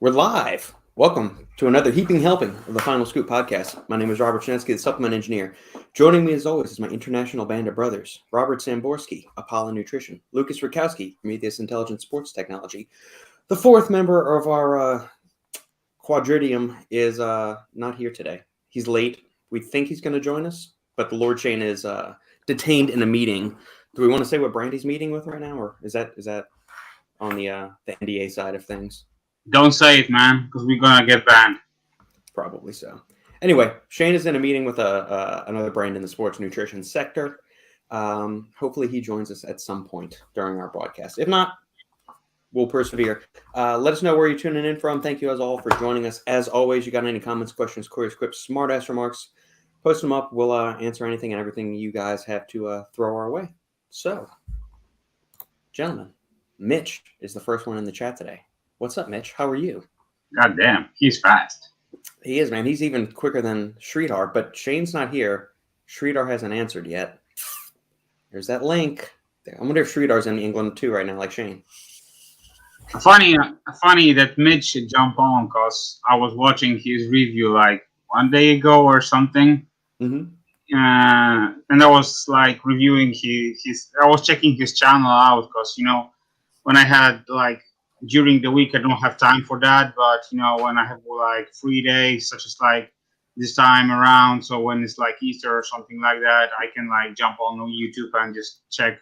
We're live. Welcome to another heaping helping of the Final Scoop podcast. My name is Robert Schinetsky, the supplement engineer. Joining me as always is my international band of brothers, Robert Samborsky, Apollon Nutrition, Lukasz Rytkowski, Prometeus Intelligent Sports Technology. The fourth member of our quadridium is not here today. He's late. We think he's going to join us, but the Lord Shane is detained in a meeting. Do we want to say what brand he's meeting with right now, or is that on the NDA side of things? Don't say it, man, because we're gonna get banned. Probably so. Anyway, Shane is in a meeting with another brand in the sports nutrition sector. Hopefully he joins us at some point during our broadcast. If not, we'll persevere. Let us know where you're tuning in from. Thank you as all for joining us. As always, you got any comments, questions, queries, quips, smart-ass remarks, post them up. We'll answer anything and everything you guys have to throw our way. So, gentlemen, Mitch is the first one in the chat today. What's up, Mitch? How are you? God damn, he's fast. He is, man. He's even quicker than Sridhar, but Shane's not here. Sridhar hasn't answered yet. There's that link. I wonder if Sridhar's in England too right now, like Shane. Funny that Mitch should jump on, because I was watching his review like 1 day ago or something. Mm-hmm. And I was like reviewing I was checking his channel out, because, when I had like, during the week, I don't have time for that. But, when I have like 3 days, such as like this time around, so when it's like Easter or something like that, I can like jump on YouTube and just check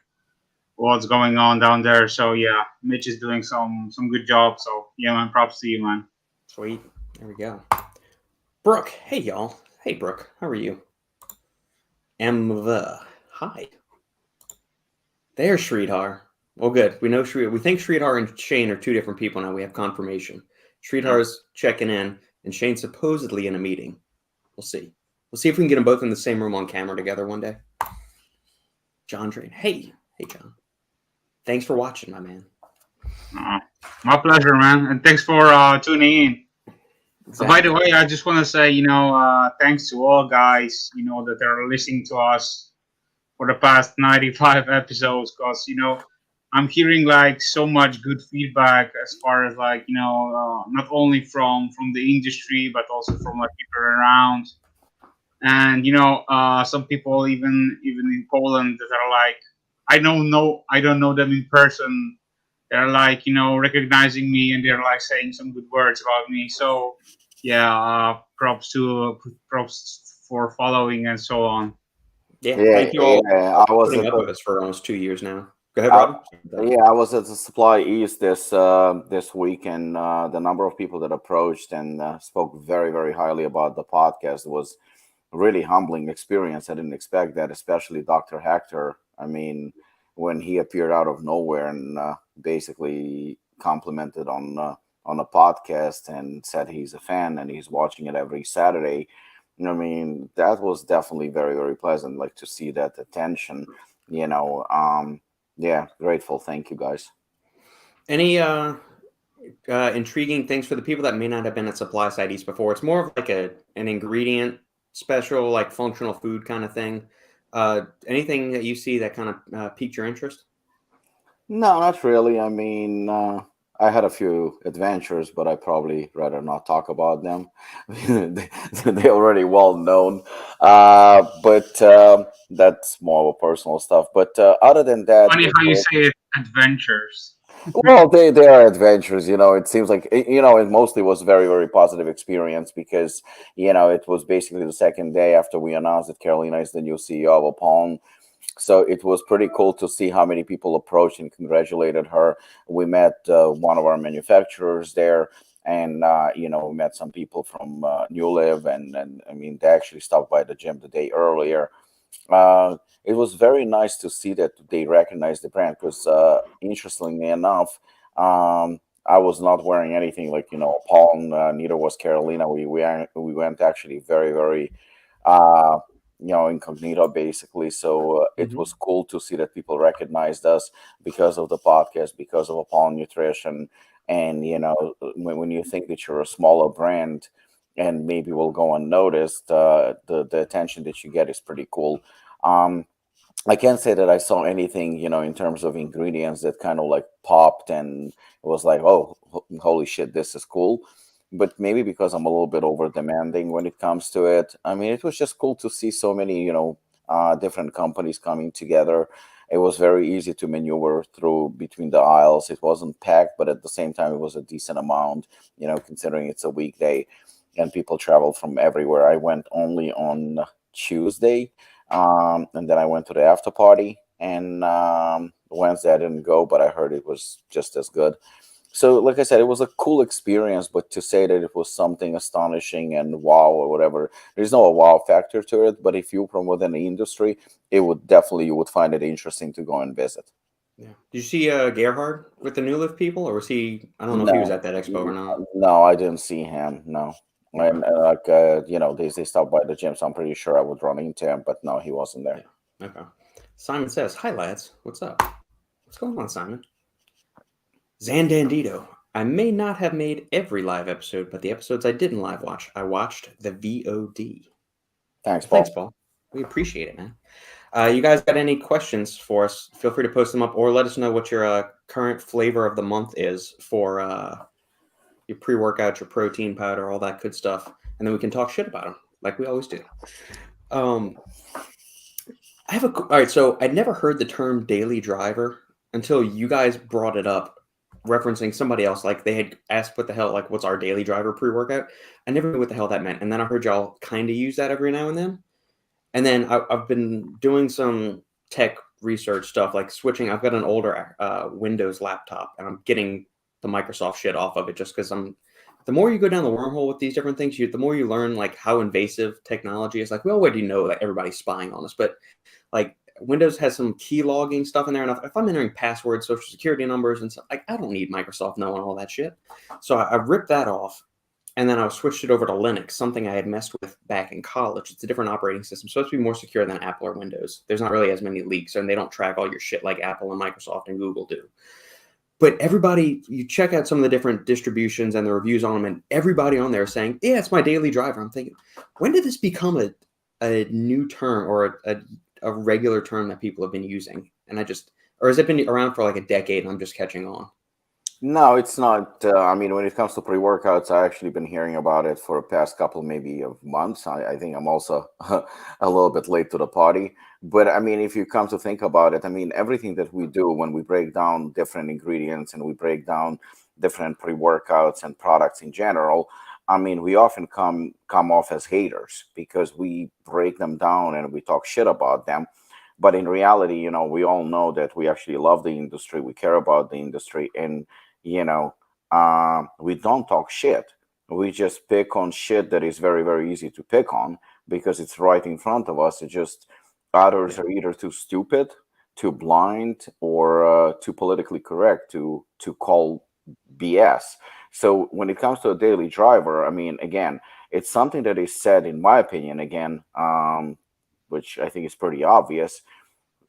what's going on down there. So yeah, Mitch is doing some good job. So yeah, man, props to you, man. Sweet. There we go. Brooke. Hey, y'all. Hey, Brooke. How are you? Hi. There's Sridhar. Well, good. We know Sridhar. We think Sridhar and Shane are two different people now. We have confirmation. Sridhar's checking in, and Shane's supposedly in a meeting. We'll see. We'll see if we can get them both in the same room on camera together one day. John Drain. Hey, John. Thanks for watching, my man. My pleasure, man. And thanks for tuning in. Exactly. By the way, I just want to say, thanks to all guys, that are listening to us for the past 95 episodes, because, I'm hearing like so much good feedback as far as like, not only from the industry, but also from like people around. And, some people even in Poland that are like, I don't know them in person. They're like, recognizing me, and they're like saying some good words about me. So yeah, props for following and so on. Yeah, thank you all. I was putting up with us for almost 2 years now. Go ahead, Robbie. Yeah, I was at the Supply East this week, and the number of people that approached and spoke very, very highly about the podcast was really humbling experience. I didn't expect that, especially Dr. Hector. I mean, when he appeared out of nowhere and basically complimented on a podcast and said he's a fan and he's watching it every Saturday. I mean, that was definitely very, very pleasant, like to see that attention, yeah, grateful. Thank you, guys. Any intriguing things for the people that may not have been at SupplySide East before? It's more of like an ingredient special, like functional food kind of thing. Anything that you see that kind of piqued your interest? No, not really. I mean, I had a few adventures, but I probably rather not talk about them. They're already well known. But that's more of a personal stuff. But other than that, funny how you say it, adventures. Well, they are adventures. It seems like it mostly was very, very positive experience, because it was basically the second day after we announced that Carolina is the new CEO of Apollon. So it was pretty cool to see how many people approached and congratulated her. We met one of our manufacturers there, and we met some people from New Live, and I mean, they actually stopped by the gym the day earlier. It was very nice to see that they recognized the brand, because interestingly enough, I was not wearing anything like Apollon, neither was Carolina. We went actually very, very incognito, basically. So it was cool to see that people recognized us because of the podcast, because of Apollon Nutrition. And, when you think that you're a smaller brand and maybe will go unnoticed, the attention that you get is pretty cool. I can't say that I saw anything, in terms of ingredients that kind of like popped and was like, oh, holy shit, this is cool. But maybe because I'm a little bit over demanding when it comes to it. I mean, it was just cool to see so many, different companies coming together. It was very easy to maneuver through between the aisles. It wasn't packed, but at the same time, it was a decent amount, considering it's a weekday and people travel from everywhere. I went only on Tuesday, and then I went to the after party. And Wednesday I didn't go, but I heard it was just as good. So, like I said, it was a cool experience. But to say that it was something astonishing and wow or whatever, there's no wow factor to it. But if you're from within the industry, it would definitely you would find it interesting to go and visit. Yeah. Did you see Gerhard with the New Lift people, or was he? I don't know if he was No, at that expo or not. no, I didn't see him. No, Okay. and they stopped by the gym, so I'm pretty sure I would run into him. But no, he wasn't there. Yeah. Okay. Simon says, "Hi lads, what's up? What's going on, Simon?" Zandandito. I may not have made every live episode, but the episodes I didn't live watch, I watched the VOD. Thanks, Paul. Thanks, Paul. We appreciate it, man. You guys got any questions for us? Feel free to post them up or let us know what your current flavor of the month is for your pre-workout, your protein powder, all that good stuff. And then we can talk shit about them like we always do. All right, so I'd never heard the term daily driver until you guys brought it up, referencing somebody else. Like they had asked what the hell, like what's our daily driver pre-workout? I never knew what the hell that meant. And then I heard y'all kind of use that every now and then. And then I've been doing some tech research stuff, like switching. I've got an older Windows laptop, and I'm getting the Microsoft shit off of it just because the more you go down the wormhole with these different things, the more you learn like how invasive technology is. Like we already know that everybody's spying on us, but like Windows has some key logging stuff in there. And if I'm entering passwords, social security numbers, and stuff, like I don't need Microsoft knowing all that shit. So I ripped that off. And then I switched it over to Linux, something I had messed with back in college. It's a different operating system. It's supposed to be more secure than Apple or Windows. There's not really as many leaks, and they don't track all your shit like Apple and Microsoft and Google do. But everybody, you check out some of the different distributions and the reviews on them, and everybody on there is saying, yeah, it's my daily driver. I'm thinking, when did this become a new term or a regular term that people have been using? And or has it been around for like a decade and I'm just catching on? No, it's not. I mean, when it comes to pre-workouts, I've actually been hearing about it for the past couple, maybe of months. I think I'm also a little bit late to the party. But I mean, if you come to think about it, I mean, everything that we do when we break down different ingredients and we break down different pre-workouts and products in general, I mean, we often come off as haters because we break them down and we talk shit about them. But in reality, we all know that we actually love the industry. We care about the industry. And we don't talk shit. We just pick on shit that is very, very easy to pick on because it's right in front of us. It just others are either too stupid, too blind, or too politically correct to call BS. So when it comes to a daily driver, I mean, again, it's something that is said, in my opinion, again, which I think is pretty obvious.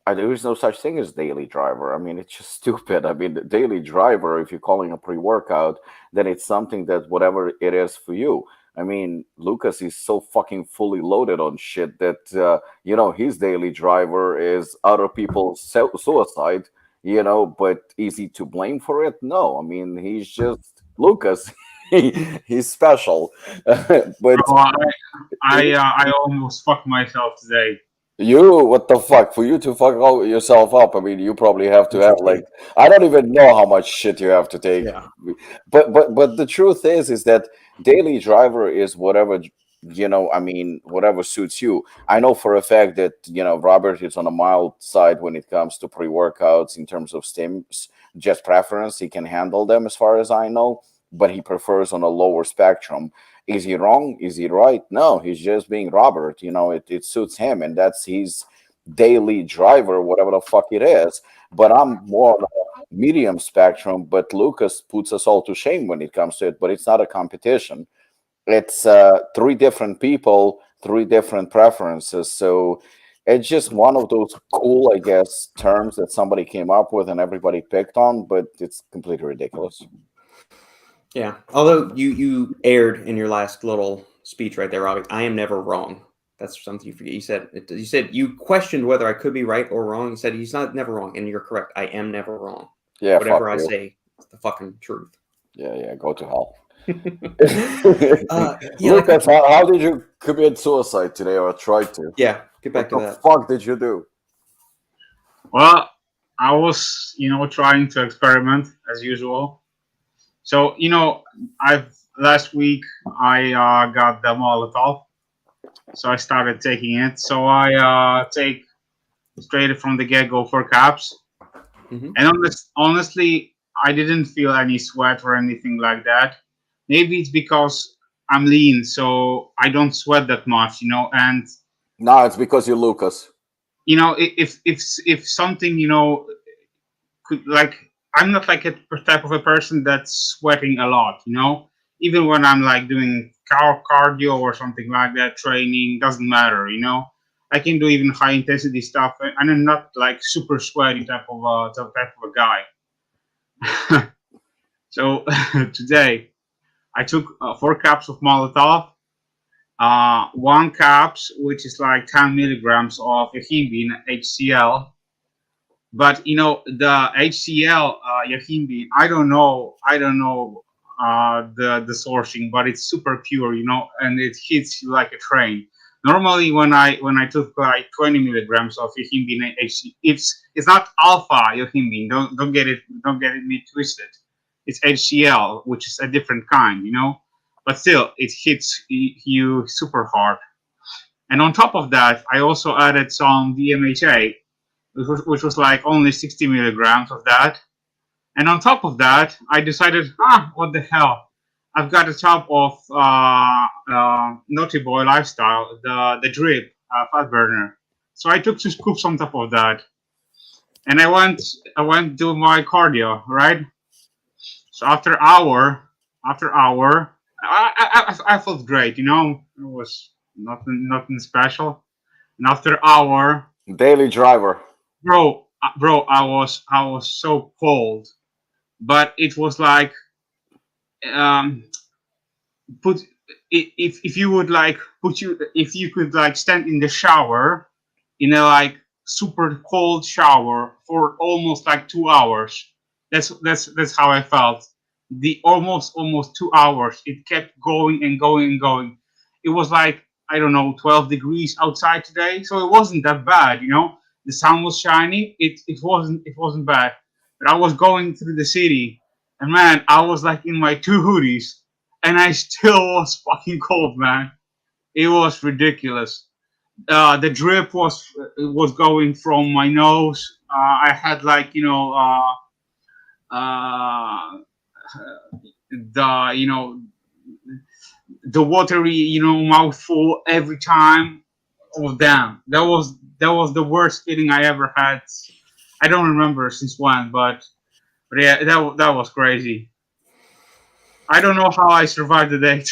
There is no such thing as daily driver. I mean, it's just stupid. I mean, the daily driver, if you're calling a pre-workout, then it's something that whatever it is for you. I mean, Lukasz is so fucking fully loaded on shit that, his daily driver is other people's suicide, but is he to blame for it? No. I mean, he's just Lukasz. He's special. But I almost fucked myself today. what the fuck? For you to fuck yourself up, I mean, you probably have to have like I don't even know how much shit you have to take. Yeah. But the truth is that daily driver is whatever I mean, whatever suits you. I know for a fact that Robert is on a mild side when it comes to pre-workouts in terms of stims, just preference. He can handle them as far as I know, but he prefers on a lower spectrum. Is he wrong? Is he right? No, he's just being Robert. It suits him, and that's his daily driver, whatever the fuck it is. But I'm more on a medium spectrum. But Lukasz puts us all to shame when it comes to it. But it's not a competition. It's three different people, three different preferences. So it's just one of those cool, I guess, terms that somebody came up with and everybody picked on. But it's completely ridiculous. Yeah. Although you aired in your last little speech right there, Robbie, I am never wrong. That's something you forget. You said you questioned whether I could be right or wrong. You said he's not never wrong, and you're correct. I am never wrong. Yeah, whatever I you. say is the fucking truth. Yeah, go to hell. Yeah, Lukasz, how did you commit suicide today, or try to? Yeah, get back to that. What the fuck did you do? Well, I was, trying to experiment as usual. So, last week I got the Molotov, so I started taking it. So I take straight from the get-go 4 caps. Mm-hmm. And honestly, I didn't feel any sweat or anything like that. Maybe it's because I'm lean, so I don't sweat that much, and No, it's because you're Lukasz. If something, could, like, I'm not like a type of a person that's sweating a lot, even when I'm like doing cardio or something like that, training, doesn't matter, I can do even high intensity stuff, and I'm not like super sweaty type of a guy. So today I took 4 caps of Molotov, 1 caps, which is like 10 milligrams of Yahimbine HCl. But the HCl Yahimbine, I don't know the sourcing, but it's super pure, and it hits you like a train. Normally, when I took like 20 milligrams of Yahimbine HCl, it's not alpha Yahimbine. Don't get it me twisted. It's HCl, which is a different kind, but still it hits you super hard. And on top of that, I also added some DMHA, which was like only 60 milligrams of that. And on top of that, I decided, what the hell? I've got a top of Naughty Boy Lifestyle, the drip fat burner. So I took 2 scoops on top of that, and I went do my cardio, right? So after hour, I felt great, It was nothing special. And after hour, Daily driver. bro, I was so cold, but it was like, put if you would like if you could like stand in the shower, in a like super cold shower for almost like 2 hours. That's how I felt. The almost 2 hours. It kept going and going and going. It was like, I don't know, 12 degrees outside today, so it wasn't that bad. The sun was shining. It wasn't bad. But I was going through the city, and man, I was like in my 2 hoodies, and I still was fucking cold, man. It was ridiculous. The drip was going from my nose. I had like the the watery mouthful every time. Oh damn, that was the worst feeling I ever had. I don't remember since when, but yeah, that was crazy. I don't know how I survived the day.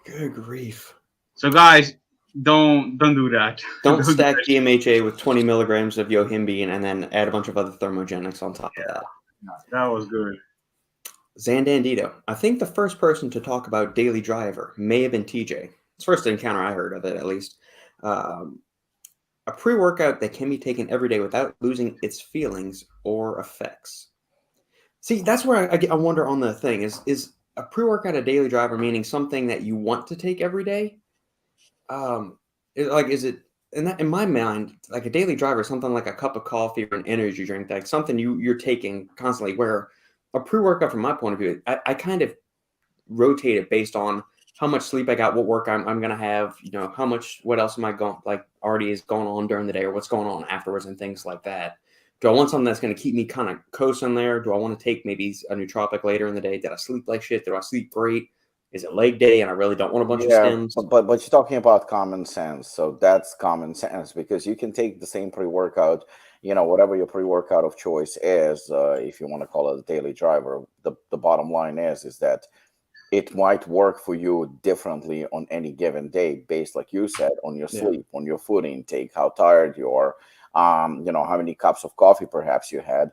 Good grief. So guys, don't do that. Don't stack DMHA with 20 milligrams of Yohimbine and then add a bunch of other thermogenics on top of that. That was good. Zandandito. I think the first person to talk about Daily Driver may have been TJ. It's the first encounter I heard of it, at least. A pre-workout that can be taken every day without losing its feelings or effects. See, that's where I wonder on the thing. Is a pre-workout a daily driver, meaning something that you want to take every day? Is it in my mind, like a daily driver is something like a cup of coffee or an energy drink, like something you're taking constantly, where a pre-workout from my point of view, I kind of rotate it based on how much sleep I got, what work I'm going to have, what else am I going, like already is going on during the day or what's going on afterwards and things like that. Do I want something that's going to keep me kind of coasting there? Do I want to take maybe a nootropic later in the day? Did I sleep like shit? Did I sleep great? Is it leg day and I really don't want a bunch of stems? But you're talking about common sense. So that's common sense, because you can take the same pre-workout, whatever your pre-workout of choice is, if you want to call it a daily driver. The bottom line is that it might work for you differently on any given day based, like you said, on your sleep, on your food intake, how tired you are, how many cups of coffee perhaps you had.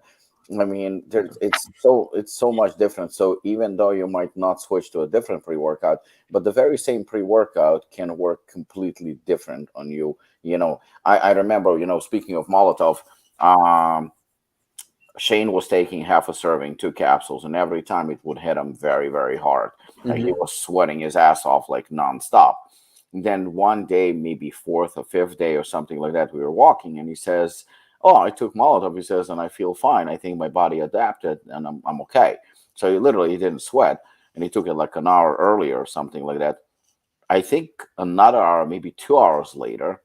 I mean, it's so much different. So even though you might not switch to a different pre-workout, but the very same pre-workout can work completely different on you. I remember, speaking of Molotov, um, Shane was taking half a serving, 2 capsules, and every time it would hit him very, very hard. And he was sweating his ass off like nonstop. And then one day, maybe fourth or fifth day or something like that, we were walking, and he says, "Oh, I took Molotov," he says, "and I feel fine. I think my body adapted, and I'm okay." So he didn't sweat, and he took it like an hour earlier or something like that. I think another hour, maybe 2 hours later,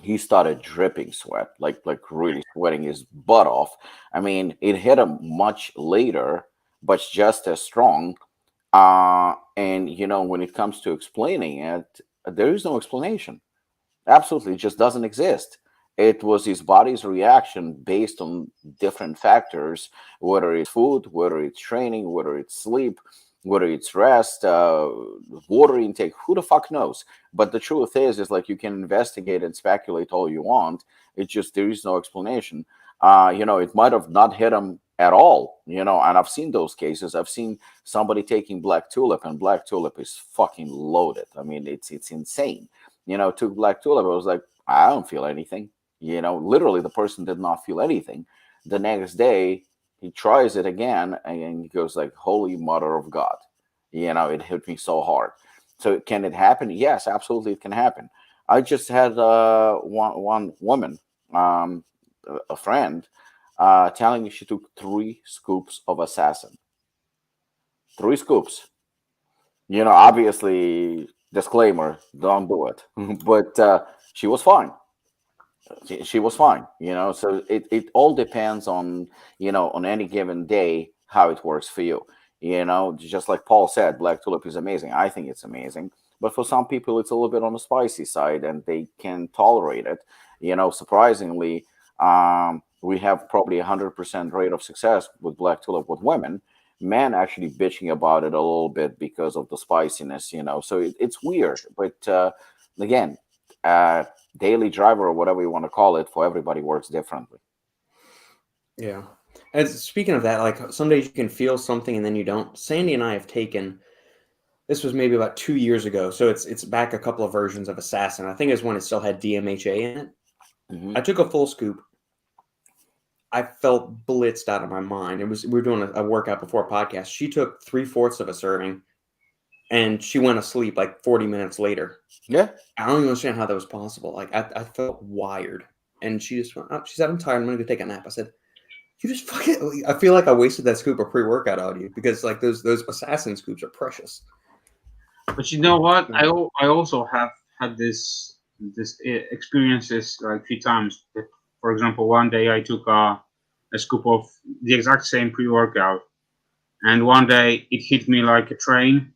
he started dripping sweat, like really sweating his butt off. I mean, it hit him much later, but just as strong. And when it comes to explaining it, there is no explanation. Absolutely, it just doesn't exist. It was his body's reaction based on different factors, whether it's food, whether it's training, whether it's sleep, whether it's rest, water intake. Who the fuck knows? But the truth is like you can investigate and speculate all you want. It's just there is no explanation. It might have not hit him at all. And I've seen those cases. I've seen somebody taking black tulip, and black tulip is fucking loaded. I mean, it's insane. Took black tulip. I was like, I don't feel anything. Literally, the person did not feel anything. The next day, he tries it again, and he goes like, "Holy Mother of God!" It hit me so hard. So can it happen? Yes, absolutely, it can happen. I just had one woman, a friend, telling me she took 3 scoops of assassin. 3 scoops. Obviously, disclaimer: don't do it. But she was fine. She was fine. So it all depends on on any given day how it works for you. Just like Paul said, black tulip is amazing. I think it's amazing, but for some people it's a little bit on the spicy side and they can tolerate it. Surprisingly, we have probably 100% rate of success with black tulip with women. Men actually bitching about it a little bit because of the spiciness. So it's weird, but again, uh, daily driver or whatever you want to call it, for everybody works differently. Yeah. And speaking of that, like some days you can feel something and then you don't. Sandy and I have taken, this was maybe about 2 years ago, so it's back a couple of versions of Assassin. I think it's when it still had DMHA in it. I took a full scoop. I felt blitzed out of my mind. We were doing a workout before a podcast. She took 3/4 of a serving, and she went to sleep like 40 minutes later. Yeah. I don't even understand how that was possible. Like I felt wired, and she just went. Oh, she said, "I'm tired. I'm gonna go take a nap." I said, "You just fucking." I feel like I wasted that scoop of pre-workout out of you because like those assassin scoops are precious. But you know what? I also have had this experiences like 3 times. For example, one day I took a scoop of the exact same pre-workout, and one day it hit me like a train,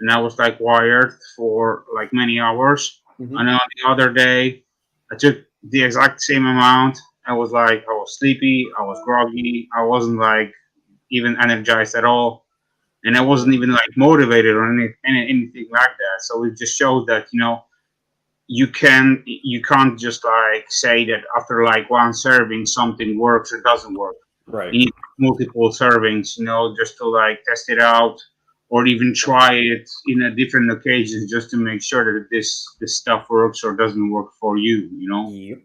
and I was like wired for like many hours. And then on the other day, I took the exact same amount. I was sleepy, I was groggy, I wasn't like even energized at all, and I wasn't even like motivated or anything like that. So it just showed that you can't just like say that after like one serving something works or doesn't work. Right. You need multiple servings, just to like test it out or even try it in a different occasions just to make sure that this stuff works or doesn't work for you. Yep.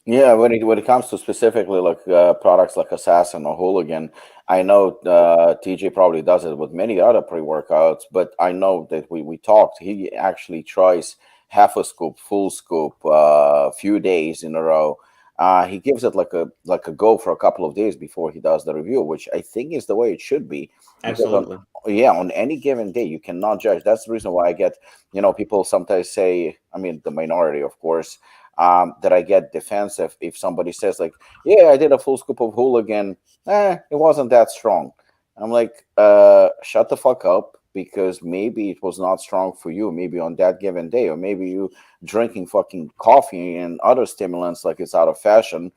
Yeah, when it comes to specifically like products like Assassin or Hooligan, I know TJ probably does it with many other pre-workouts, but I know that we talked. He actually tries half a scoop, full scoop, a few days in a row. He gives it like a go for a couple of days before he does the review, which I think is the way it should be. Absolutely. On any given day, you cannot judge. That's the reason why I get, people sometimes say, I mean, the minority, of course, that I get defensive if somebody says like, "Yeah, I did a full scoop of Hooligan. It wasn't that strong." I'm like, shut the fuck up, because maybe it was not strong for you, maybe on that given day, or maybe you drinking fucking coffee and other stimulants like it's out of fashion.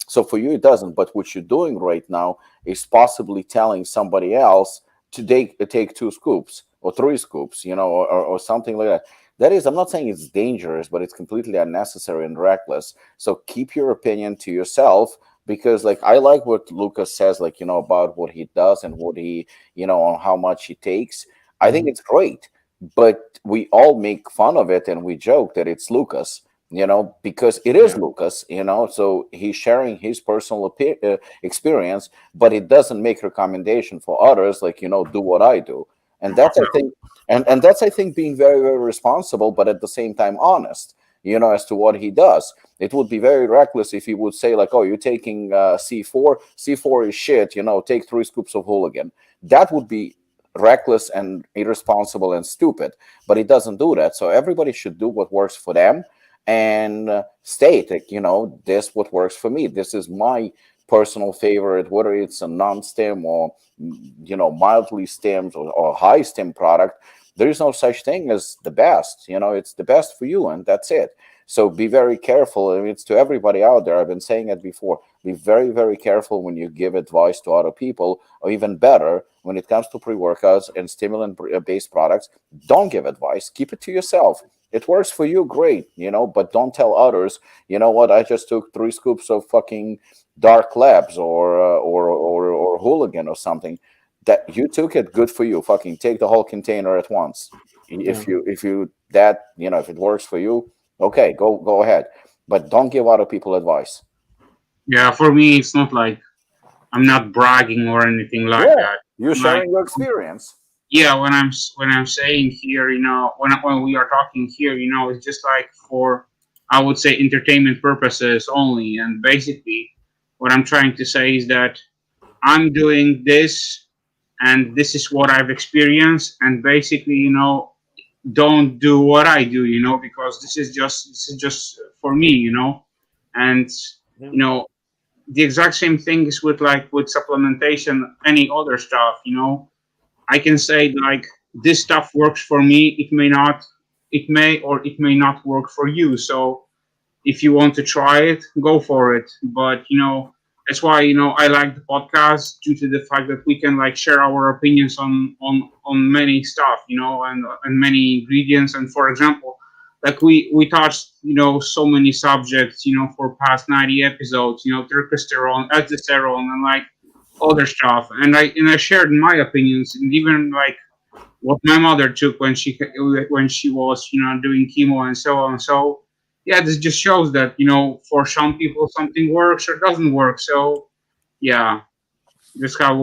So for you, it doesn't. But what you're doing right now is possibly telling somebody else to take 2 scoops or 3 scoops, or something like that. That is, I'm not saying it's dangerous, but it's completely unnecessary and reckless. So keep your opinion to yourself. because like I like what Lukasz says, like, about what he does and what he, on how much he takes. I think it's great, but we all make fun of it and we joke that it's Lukasz, because it is Lukasz, so he's sharing his personal experience, but it doesn't make recommendation for others, like, do what I do. And that's, I think, and that's, I think, being very, very responsible, but at the same time honest, as to what he does. It would be very reckless if he would say, like, oh, you're taking C4. C4 is shit, take 3 scoops of hooligan. That would be reckless and irresponsible and stupid, but he doesn't do that. So everybody should do what works for them and state, like, this what works for me. This is my personal favorite, whether it's a non-stem or, mildly stemmed or high stem product. There is no such thing as the best. It's the best for you, and that's it. So be very careful. I mean, it's to everybody out there. I've been saying it before. Be very, very careful when you give advice to other people, or even better, when it comes to pre-workouts and stimulant-based products, don't give advice. Keep it to yourself. It works for you, great, but don't tell others, you know what, I just took 3 scoops of fucking Dark Labs or Hooligan or something. That you took it, good for you. Fucking take the whole container at once. If it works for you, okay, go ahead. But don't give other people advice. Yeah, for me, it's not like I'm not bragging or anything like that. You're sharing your experience. Yeah, when I'm saying here, when we are talking here, it's just like for, I would say, entertainment purposes only. And basically, what I'm trying to say is that I'm doing this, and this is what I've experienced, and basically, don't do what I do, because this is just for me, and the exact same thing is with supplementation, any other stuff, I can say like this stuff works for me. It may or it may not work for you. So if you want to try it, go for it. But that's why I like the podcast, due to the fact that we can share our opinions on many stuff, and many ingredients. And for example, we touched so many subjects for past 90 episodes, testosterone, aldosterone, and other stuff. And I shared my opinions, and even what my mother took when she was doing chemo and so on. So yeah, this just shows that for some people something works or doesn't work. So yeah, this how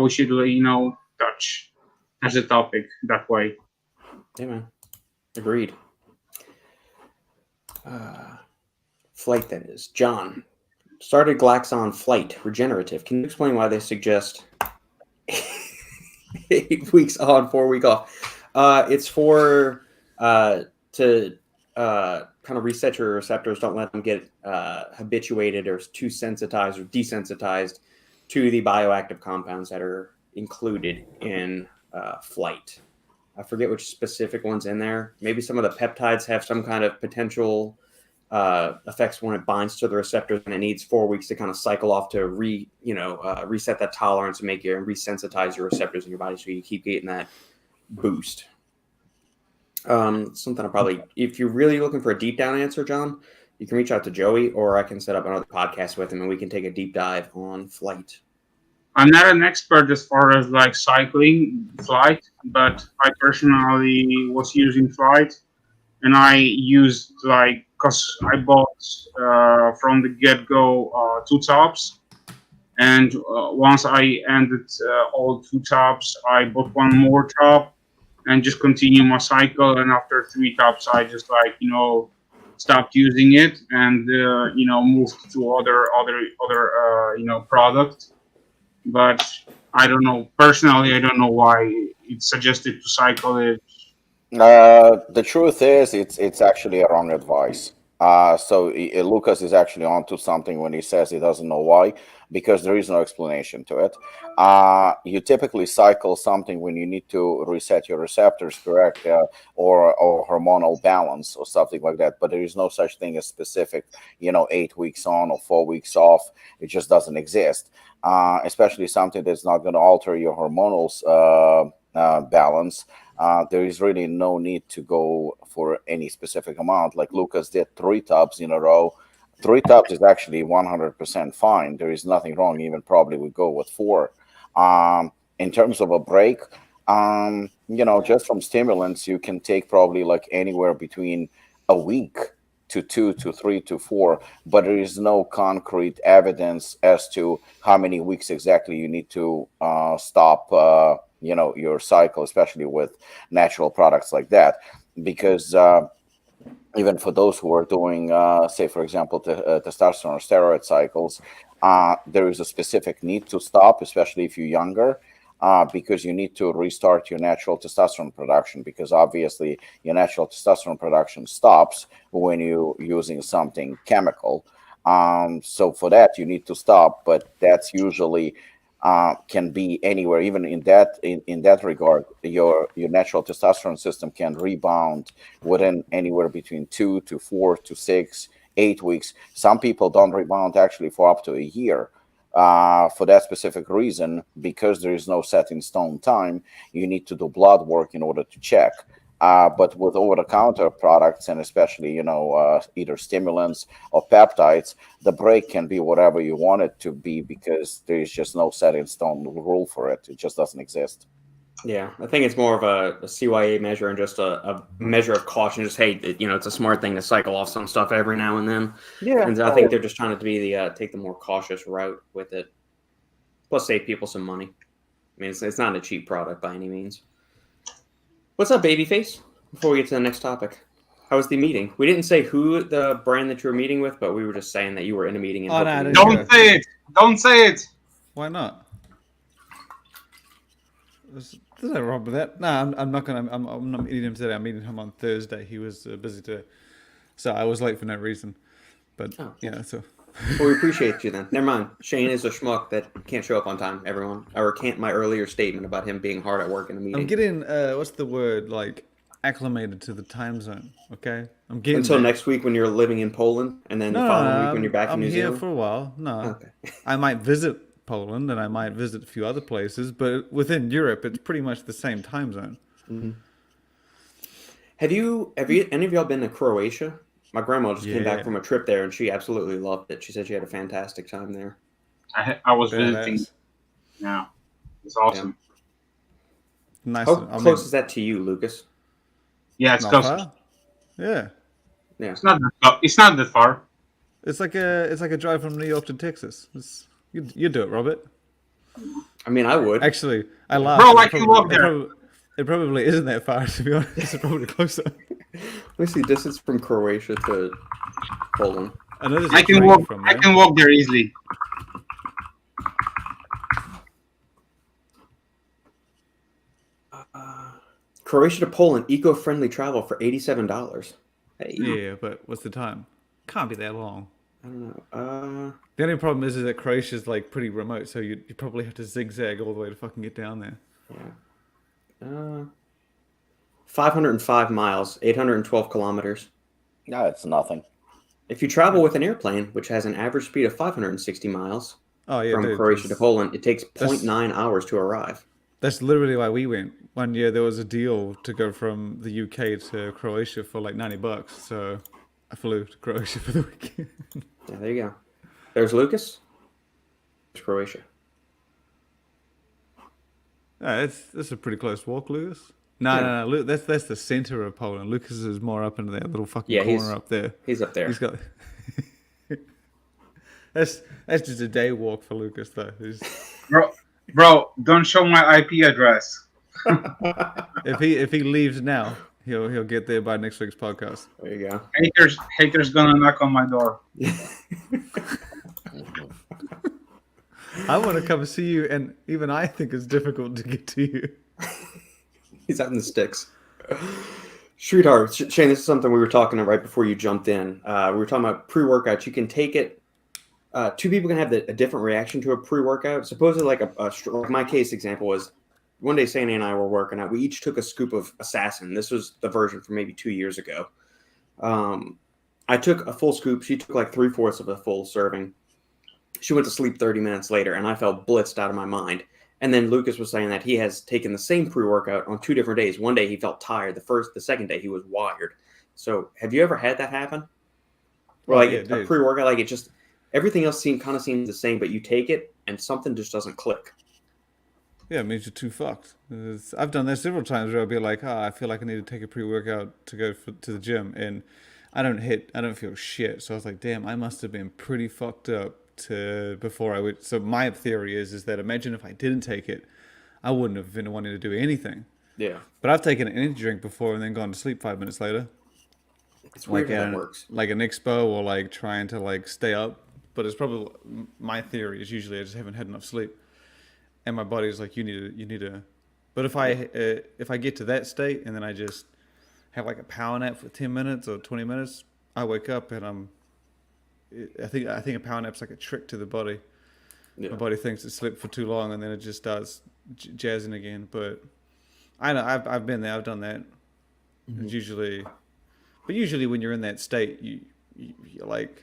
we should touch the topic that way. Yeah, man. Agreed. Flight, that is. John started Glaxon Flight Regenerative. Can you explain why they suggest 8 weeks on, 4 week off? It's for to kind of reset your receptors. Don't let them get habituated or too sensitized or desensitized to the bioactive compounds that are included in flight. I forget which specific ones in there. Maybe some of the peptides have some kind of potential effects when it binds to the receptors, and it needs 4 weeks to kind of cycle off to reset that tolerance and make you resensitize your receptors in your body, so you keep getting that boost. Something I probably, if you're really looking for a deep down answer, John, you can reach out to Joey, or I can set up another podcast with him and we can take a deep dive on flight. I'm not an expert as far as cycling flight, but I personally was using flight, and I used because I bought from the get-go 2 tops, and once I ended all 2 tops, I bought 1 more top and just continue my cycle. And after 3 tops, I just stopped using it and moved to other product. But I don't know, personally, I don't know why it's suggested to cycle it. The truth is, it's actually a wrong advice. So Lukasz is actually onto something when he says he doesn't know why, because there is no explanation to it. You typically cycle something when you need to reset your receptors, correct, or hormonal balance or something like that. But there is no such thing as specific, 8 weeks on or 4 weeks off. It just doesn't exist. Especially something that's not going to alter your hormonal balance. There is really no need to go for any specific amount. Like Lukasz did 3 tubs in a row. 3 tubs is actually 100% fine. There is nothing wrong. Even probably we go with 4. In terms of a break, just from stimulants, you can take probably like anywhere between a week to 2 to 3 to 4, but there is no concrete evidence as to how many weeks exactly you need to stop your cycle, especially with natural products like that, because even for those who are doing say for example testosterone or steroid cycles, there is a specific need to stop, especially if you're younger, because you need to restart your natural testosterone production, because obviously your natural testosterone production stops when you're using something chemical. So for that, you need to stop, but that's usually can be anywhere. Even in that regard, your natural testosterone system can rebound within anywhere between 2 to 4 to 6, 8 weeks. Some people don't rebound actually for up to a year. For that specific reason, because there is no set in stone time, you need to do blood work in order to check. But with over-the-counter products, and especially either stimulants or peptides, the break can be whatever you want it to be, because there is just no set in stone rule for it. It just doesn't exist. Yeah, I think it's more of a CYA measure and just a measure of caution. Just, hey, it's a smart thing to cycle off some stuff every now and then. Yeah, and I think they're just trying to be take the more cautious route with it. Plus, save people some money. I mean, it's not a cheap product by any means. What's up, Babyface? Before we get to the next topic, how was the meeting? We didn't say who the brand that you were meeting with, but we were just saying that you were in a meeting. And don't say it. Don't say it. Why not? There's no wrong with that. No, I'm not gonna. I'm not meeting him today. I'm meeting him on Thursday. He was busy today, so I was late for no reason. But so. Well, we appreciate you then. Never mind. Shane is a schmuck that can't show up on time. Everyone, or can't. My earlier statement about him being hard at work in a meeting. I'm getting what's the word, like, acclimated to the time zone. Okay, I'm getting until there. next week when you're living in Poland, and then the following week when you're back in New Zealand. I'm here for a while. No, okay. I might visit Poland and I might visit a few other places, but within Europe, it's pretty much the same time zone. Mm-hmm. Have you any of y'all been to Croatia? My grandma just came back from a trip there, and she absolutely loved it. She said she had a fantastic time there. I was visiting. Yeah, it's awesome. Yeah. Nice. How close is that to you, Lukasz? Yeah, it's close. Far? Yeah. It's not that far. It's like a drive from New York to Texas. You do it, Robert. I mean, I would. Actually, I laugh. Bro, I can walk there. It probably isn't that far, to be honest. It's probably closer. Let me see distance from Croatia to Poland. I can walk there easily. Croatia to Poland, eco-friendly travel for $87. Hey. Yeah, but what's the time? Can't be that long. I don't know. The only problem is that Croatia's like pretty remote, so you probably have to zigzag all the way to fucking get down there. Yeah. 505 miles, 812 kilometers. No, it's nothing. If you travel with an airplane, which has an average speed of 560 miles from Croatia to Poland, it takes 0.9 hours to arrive. That's literally why we went. One year there was a deal to go from the UK to Croatia for like $90. So I flew to Croatia for the weekend. Yeah, there you go. There's Lukasz. There's Croatia. That's a pretty close walk, Lukasz. No. That's the center of Poland. Lukasz is more up into that little fucking corner up there. He's up there. He's got. That's just a day walk for Lukasz, though. Bro, don't show my IP address. If he leaves now, he'll get there by next week's podcast. There you go. Haters gonna knock on my door. I want to come see you, and even I think it's difficult to get to you. He's out in the sticks. Sweetheart, Shane, this is something we were talking about right before you jumped in. We were talking about pre-workouts. You can take it. Two people can have a different reaction to a pre-workout. Supposedly, like my case example was, one day Sandy and I were working out. We each took a scoop of Assassin. This was the version from maybe 2 years ago. I took a full scoop. She took like 3/4 of a full serving. She went to sleep 30 minutes later, and I felt blitzed out of my mind. And then Lukasz was saying that he has taken the same pre-workout on 2 different days. One day he felt tired. The second day he was wired. So have you ever had that happen? Or like a pre-workout, like it just everything else seems the same, but you take it and something just doesn't click. Yeah, it means you're too fucked. I've done that several times where I'll be like, I feel like I need to take a pre-workout to go to the gym, and I don't feel shit. So I was like, damn, I must have been pretty fucked up before I would. So my theory is that imagine if I didn't take it, I wouldn't have been wanting to do anything. Yeah. But I've taken an energy drink before and then gone to sleep 5 minutes later. It's weird how that works. Like an expo or like trying to like stay up. But it's probably, my theory is usually I just haven't had enough sleep. And my body's like, you need to. But if I get to that state and then I just have like a power nap for 10 minutes or 20 minutes, I wake up and I think a power nap's like a trick to the body. Yeah. My body thinks it slept for too long and then it just starts jazzing again. But I know I've been there, I've done that. Mm-hmm. It's usually when you're in that state, you're like,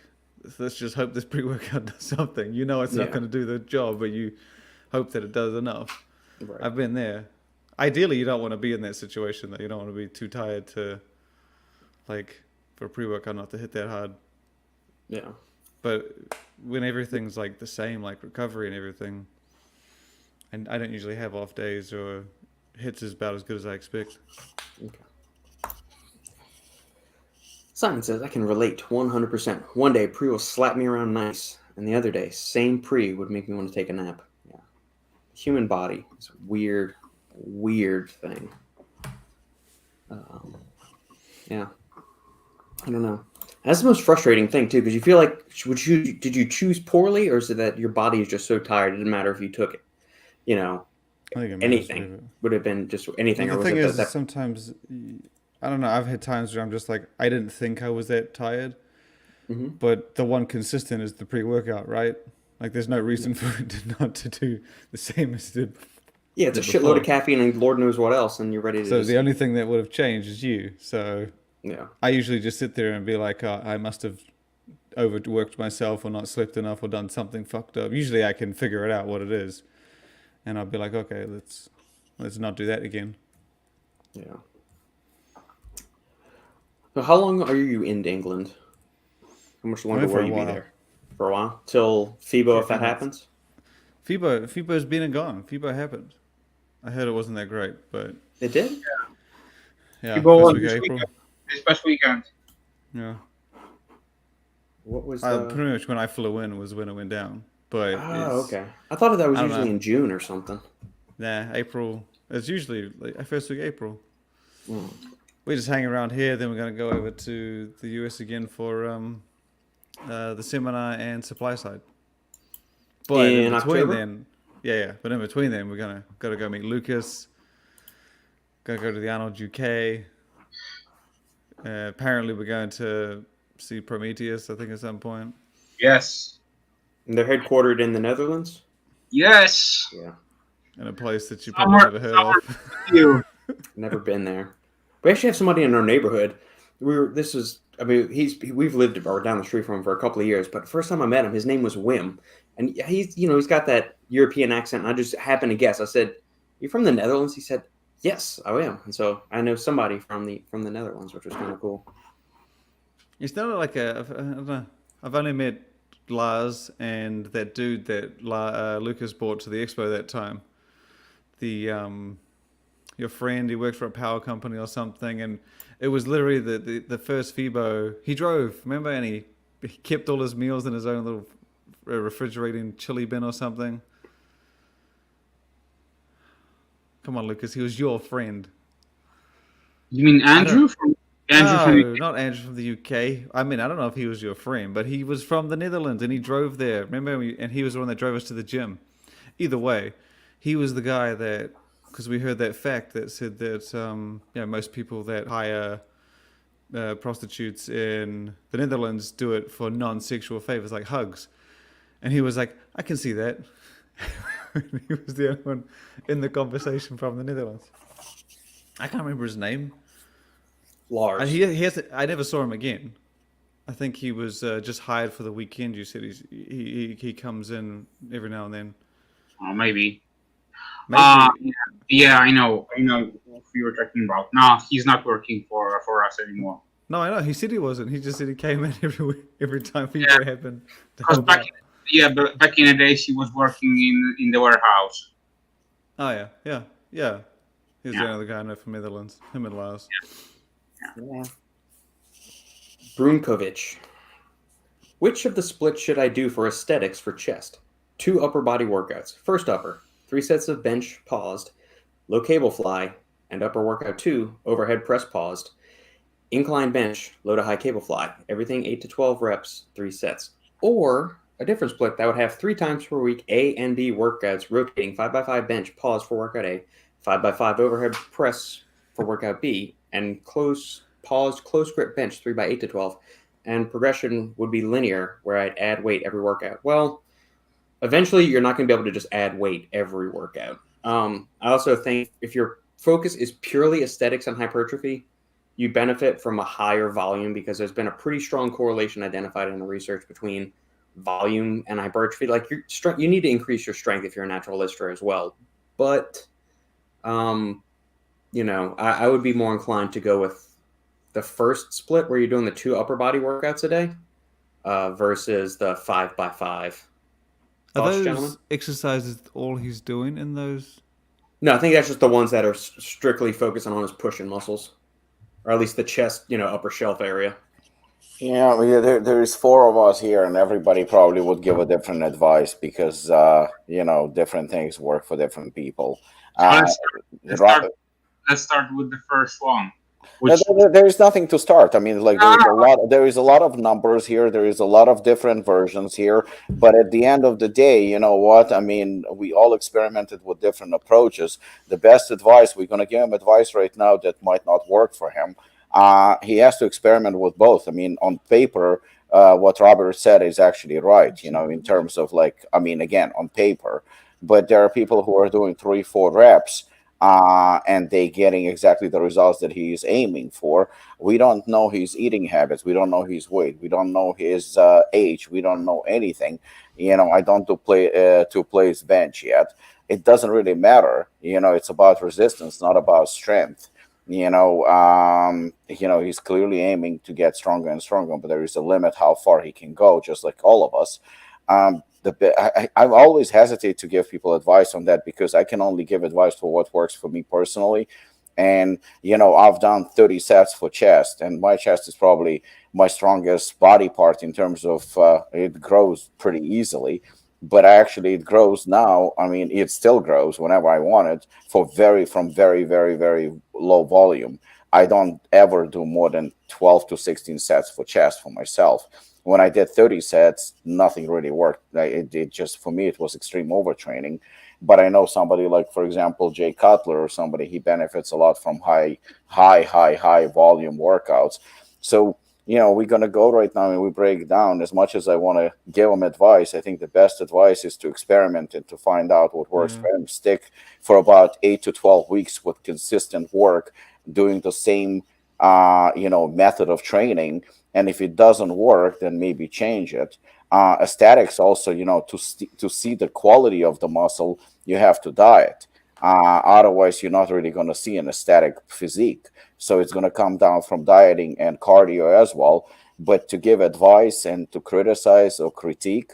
let's just hope this pre-workout does something. You know it's not going to do the job, but you hope that it does enough. Right. I've been there. Ideally, you don't want to be in that situation, though. You don't want to be too tired to, like, for a pre-workout not to hit that hard. Yeah. But when everything's, like, the same, like recovery and everything, and I don't usually have off days or hits is about as good as I expect. Okay. Simon says, I can relate 100%. One day, pre will slap me around nice, and the other day, same pre would make me want to take a nap. Yeah. Human body is a weird thing. Yeah. I don't know. That's the most frustrating thing, too, because you feel like, did you choose poorly, or is it that your body is just so tired it didn't matter if you took it? You know, I think anything would have been just anything. Well, the thing is, sometimes, I don't know, I've had times where I'm just like, I didn't think I was that tired, but the one consistent is the pre-workout, right? Like, there's no reason for it not to do the same as it did. Yeah, it's a shitload of caffeine and Lord knows what else, and you're ready to. So the only thing that would have changed is you. So yeah, I usually just sit there and be like, I must have overworked myself or not slept enough or done something fucked up. Usually I can figure it out what it is, and I'll be like, okay, let's not do that again. Yeah. So how long are you in England? How much longer will you be there? For a while? Till FIBO, if that happens? FIBO's been and gone. FIBO happened. I heard it wasn't that great, but... It did? Yeah. FIBO this past weekend. Yeah. What was pretty much when I flew in was when it went down. But okay. I thought that was usually in June or something. Nah, April. It's usually like first week April. Mm. We just hang around here, then we're going to go over to the US again for the seminar and SupplySide. But in between then, but in between then, we're gotta go meet Lukasz. Gotta go to the Arnold UK. Apparently, we're going to see Prometeus, I think, at some point. Yes. And they're headquartered in the Netherlands? Yes. Yeah. In a place that you probably never heard of. Never been there. We actually have somebody in our neighborhood. We've lived down the street from him for a couple of years, but the first time I met him, his name was Wim. And he's got that European accent, and I just happened to guess. I said, "You're from the Netherlands?" He said, "Yes, I am." And so I know somebody from the Netherlands, which was kind of cool. It's not like I don't know. I've only met Lars and that dude that Lukasz brought to the expo that time. Your friend, he worked for a power company or something, and it was literally the first FIBO. He drove, remember, and he kept all his meals in his own little refrigerating chili bin or something. Come on, Lukasz, he was your friend. You mean Andrew? Not Andrew from the UK. I mean, I don't know if he was your friend, but he was from the Netherlands and he drove there. Remember? And he was the one that drove us to the gym. Either way, he was the guy that, because we heard that fact that said that most people that hire prostitutes in the Netherlands do it for non-sexual favors, like hugs. And he was like, I can see that. He was the only one in the conversation from the Netherlands. I can't remember his name. Lars. I never saw him again. I think he was just hired for the weekend. You said he comes in every now and then. Oh, maybe. Yeah, I know who you were talking about. No, he's not working for us anymore. No, I know. He said he wasn't. He just said he came in every time fever happened. Because back in the days he was working in the warehouse. Oh yeah. He's Yeah. the other guy I know from Netherlands. Him and Lars. Yeah. Brunkovic. Which of the splits should I do for aesthetics for chest? 2 upper body workouts. First upper, 3 sets of bench paused, low cable fly, and upper workout 2, overhead press paused, incline bench, low to high cable fly. Everything 8 to 12 reps, 3 sets. Or a different split that would have 3 times per week A and B workouts, rotating 5x5 bench, pause for workout A, 5x5 overhead press for workout B, and close grip bench 3x8 to 12. And progression would be linear, where I'd add weight every workout. Well, eventually you're not going to be able to just add weight every workout. I also think if your focus is purely aesthetics and hypertrophy, you benefit from a higher volume because there's been a pretty strong correlation identified in the research between volume and hypertrophy. Like you need to increase your strength if you're a natural lifter as well. But, I would be more inclined to go with the first split where you're doing the 2 upper body workouts a day versus the 5x5. Are Thoughts, those gentlemen? exercises all he's doing in those? No, I think that's just the ones that are strictly focusing on his pushing muscles, or at least the chest, upper shelf area. Yeah, there's 4 of us here, and everybody probably would give a different advice because different things work for different people. Let's start with the first one. There is nothing to start. I mean, like there is a lot of numbers here. There is a lot of different versions here. But at the end of the day, you know what? I mean, we all experimented with different approaches. The best advice, we're going to give him advice right now that might not work for him. He has to experiment with both. I mean, on paper, what Robert said is actually right, in terms of again, on paper. But there are people who are doing 3-4 reps. And they getting exactly the results that he is aiming for. We don't know his eating habits. We don't know his weight. We don't know his age. We don't know anything. I don't do to place bench yet. It doesn't really matter. It's about resistance, not about strength. He's clearly aiming to get stronger and stronger, but there is a limit how far he can go, just like all of us. I always hesitate to give people advice on that because I can only give advice for what works for me personally. And, I've done 30 sets for chest, and my chest is probably my strongest body part in terms of it grows pretty easily. But actually it grows now. I mean, it still grows whenever I want it from very, very, very low volume. I don't ever do more than 12 to 16 sets for chest for myself. When I did 30 sets, nothing really worked. It just, for me, it was extreme overtraining. But I know somebody like, for example, Jay Cutler or somebody, he benefits a lot from high volume workouts. So, we're going to go right now and we break down. As much as I want to give them advice, I think the best advice is to experiment and to find out what works for them. Stick for about 8 to 12 weeks with consistent work, doing the same, method of training. And if it doesn't work, then maybe change it. Aesthetics also, to see the quality of the muscle, you have to diet. Otherwise, you're not really going to see an aesthetic physique. So it's going to come down from dieting and cardio as well. But to give advice and to criticize or critique,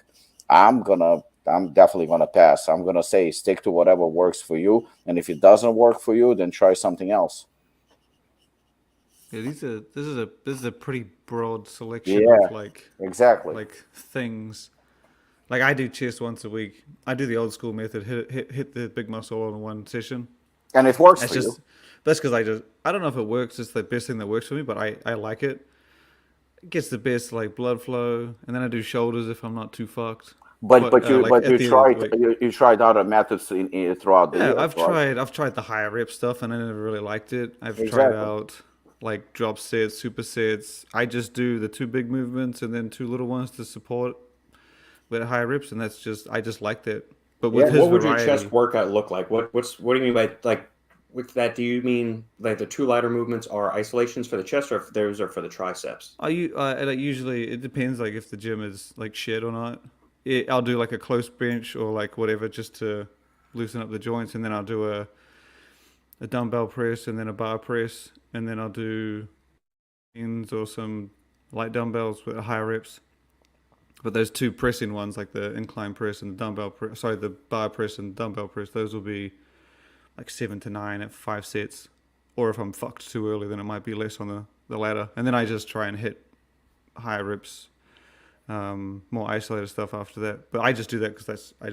I'm definitely going to pass. I'm going to say stick to whatever works for you. And if it doesn't work for you, then try something else. Yeah, this is a pretty broad selection of exactly things. Like I do chest once a week. I do the old school method, hit the big muscle all in one session. And it works for you. That's because I don't know if it works. It's the best thing that works for me, but I like it. It gets the best blood flow, and then I do shoulders if I'm not too fucked. You tried other methods throughout the year. I've tried the higher rep stuff, and I never really liked it. I've tried out drop sets, supersets. I just do the 2 big movements and then 2 little ones to support with higher reps, and I just like that. But with his what would variety, your chest workout look like? What do you mean by with that? Do you mean the 2 lighter movements are isolations for the chest, or if those are for the triceps? Usually it depends if the gym is shit or not. I'll do a close bench or whatever just to loosen up the joints, and then I'll do a dumbbell press and then a bar press, and then I'll do or some light dumbbells with higher reps. But those two pressing ones, like the incline press and the the bar press and dumbbell press, those will be like 7 to 9 at 5 sets. Or if I'm fucked too early, then it might be less on the ladder. And then I just try and hit higher reps, more isolated stuff after that. But I just do that because I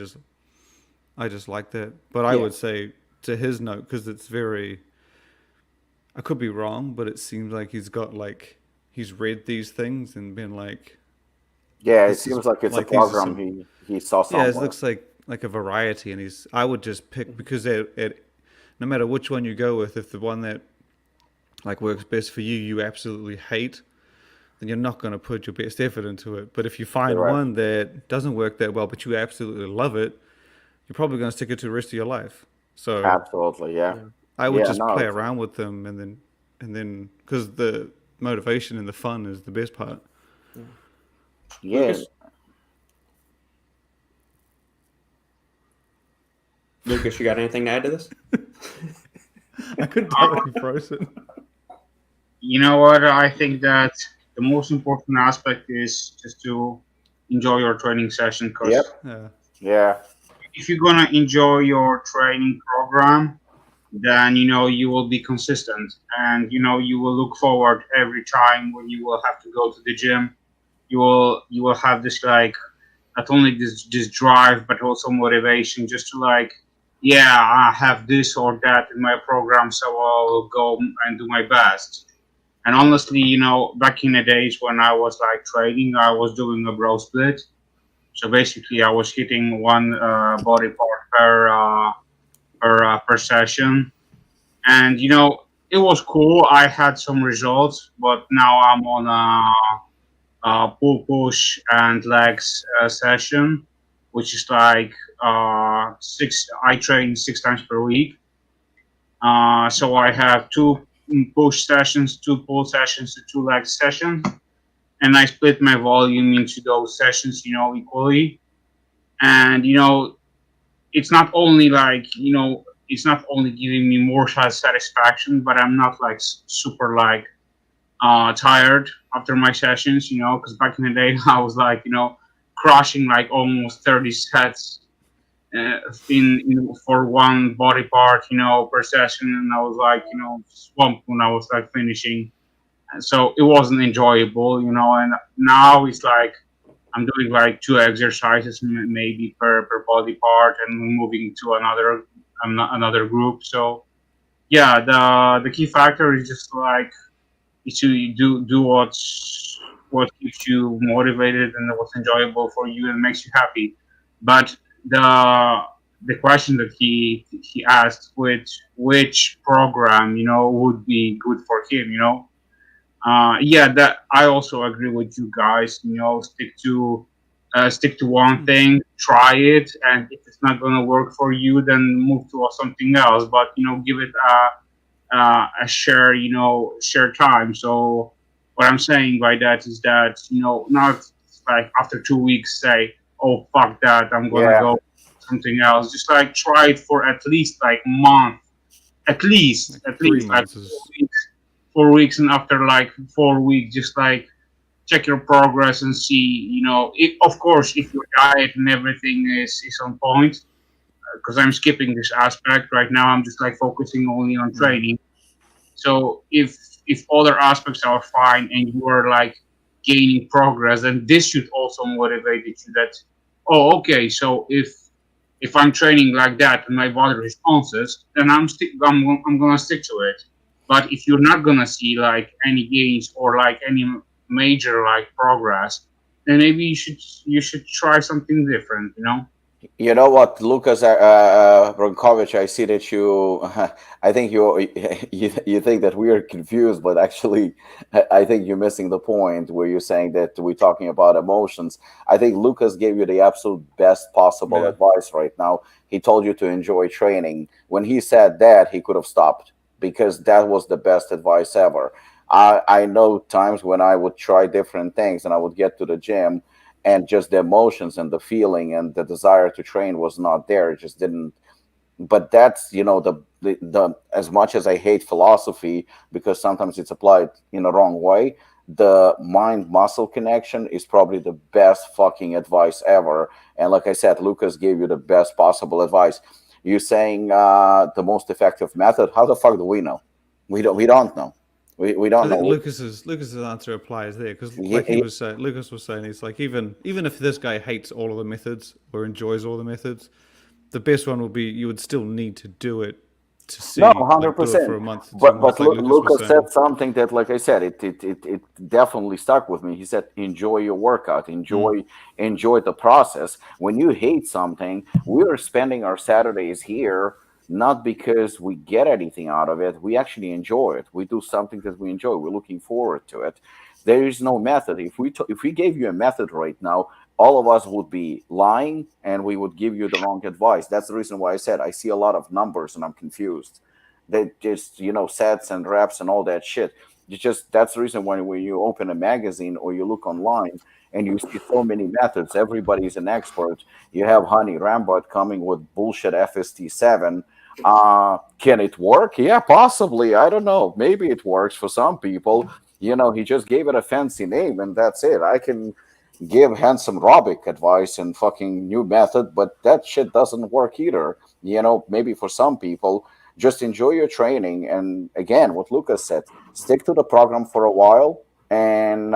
just like that. But I would say to his note, because it's very, I could be wrong, but it seems like he's read these things and been like, yeah, it seems like it's like a program he saw somewhere. Yeah, it looks like a variety, and I would just pick, because no matter which one you go with, if the one that like works best for you absolutely hate, then you're not going to put your best effort into it. But if you find one that doesn't work that well, but you absolutely love it, you're probably going to stick it to the rest of your life. So absolutely, yeah. I would just play around with them, and then because the motivation and the fun is the best part. Yeah. Lukasz, you got anything to add to this? I couldn't tell if you froze it. You know what? I think that the most important aspect is just to enjoy your training session. Because if you're gonna enjoy your training program, then you will be consistent, and you will look forward every time when you will have to go to the gym. You will have this like not only this drive but also motivation just to like, I have this or that in my program, so I'll go and do my best. And honestly, back in the days when I was like training, I was doing a bro split. So basically, I was hitting one body part per session, and it was cool. I had some results, but now I'm on pull, push, and legs session, which is like I train 6 times per week. So I have 2 push sessions, 2 pull sessions, and 2 leg sessions, and I split my volume into those sessions, equally. And it's not only like it's not only giving me more satisfaction, but I'm not like super like tired after my sessions, because back in the day I was like, crushing like almost 30 sets for one body part, per session, and I was like, swamped when I was like finishing, and so it wasn't enjoyable, and now it's like I'm doing like 2 exercises maybe per body part and moving to another group. So the key factor is just like to do what keeps you motivated and what's enjoyable for you and makes you happy. But the question that he asked, which program would be good for him, that I also agree with you guys. Stick to one thing, try it, and if it's not gonna work for you, then move to something else. But give it a share time. So what I'm saying by that is that not like after 2 weeks say, oh fuck that, I'm gonna go something else. Just like try it for at least like a month, at least like 4 weeks, and after like 4 weeks, just like check your progress and see, of course, if your diet and everything is on point. Because I'm skipping this aspect right now, I'm just like focusing only on training. So if other aspects are fine and you are like gaining progress, then this should also motivate you that, oh, okay, so if I'm training like that and my body responses, then I'm gonna stick to it. But if you're not gonna see like any gains or like any major like progress, then maybe you should try something different, You know what, Lukasz Bronkovich, I see that I think you think that we are confused, but actually, I think you're missing the point where you're saying that we're talking about emotions. I think Lukasz gave you the absolute best possible advice right now. He told you to enjoy training. When he said that, he could have stopped, because that was the best advice ever. I know times when I would try different things and I would get to the gym, and just the emotions and the feeling and the desire to train was not there. It just didn't. But that's, as much as I hate philosophy because sometimes it's applied in a wrong way, the mind-muscle connection is probably the best fucking advice ever. And like I said, Lukasz gave you the best possible advice. You're saying the most effective method. How the fuck do we know? We don't know. We don't I know. think Lucas's answer applies there because, like Lukasz was saying, it's like even if this guy hates all of the methods or enjoys all the methods, the best one will be you would still need to do it to see. No, like, 100%. for a month. But like Lukasz said something that, like I said, it definitely stuck with me. He said, "Enjoy your workout, enjoy the process." When you hate something, we are spending our Saturdays here not because we get anything out of it. We actually enjoy it. We do something that we enjoy. We're looking forward to it. There is no method. If we gave you a method right now, all of us would be lying and we would give you the wrong advice. That's the reason why I said I see a lot of numbers and I'm confused. They just, sets and reps and all that shit. That's the reason when you open a magazine or you look online and you see so many methods, everybody's an expert. You have Honey Rambot coming with bullshit FST7. Can it work? Yeah, possibly. I don't know. Maybe it works for some people. He just gave it a fancy name and that's it. I can give handsome Robbie advice and fucking new method, but that shit doesn't work either. Maybe for some people, just enjoy your training. And again, what Lukasz said, stick to the program for a while. And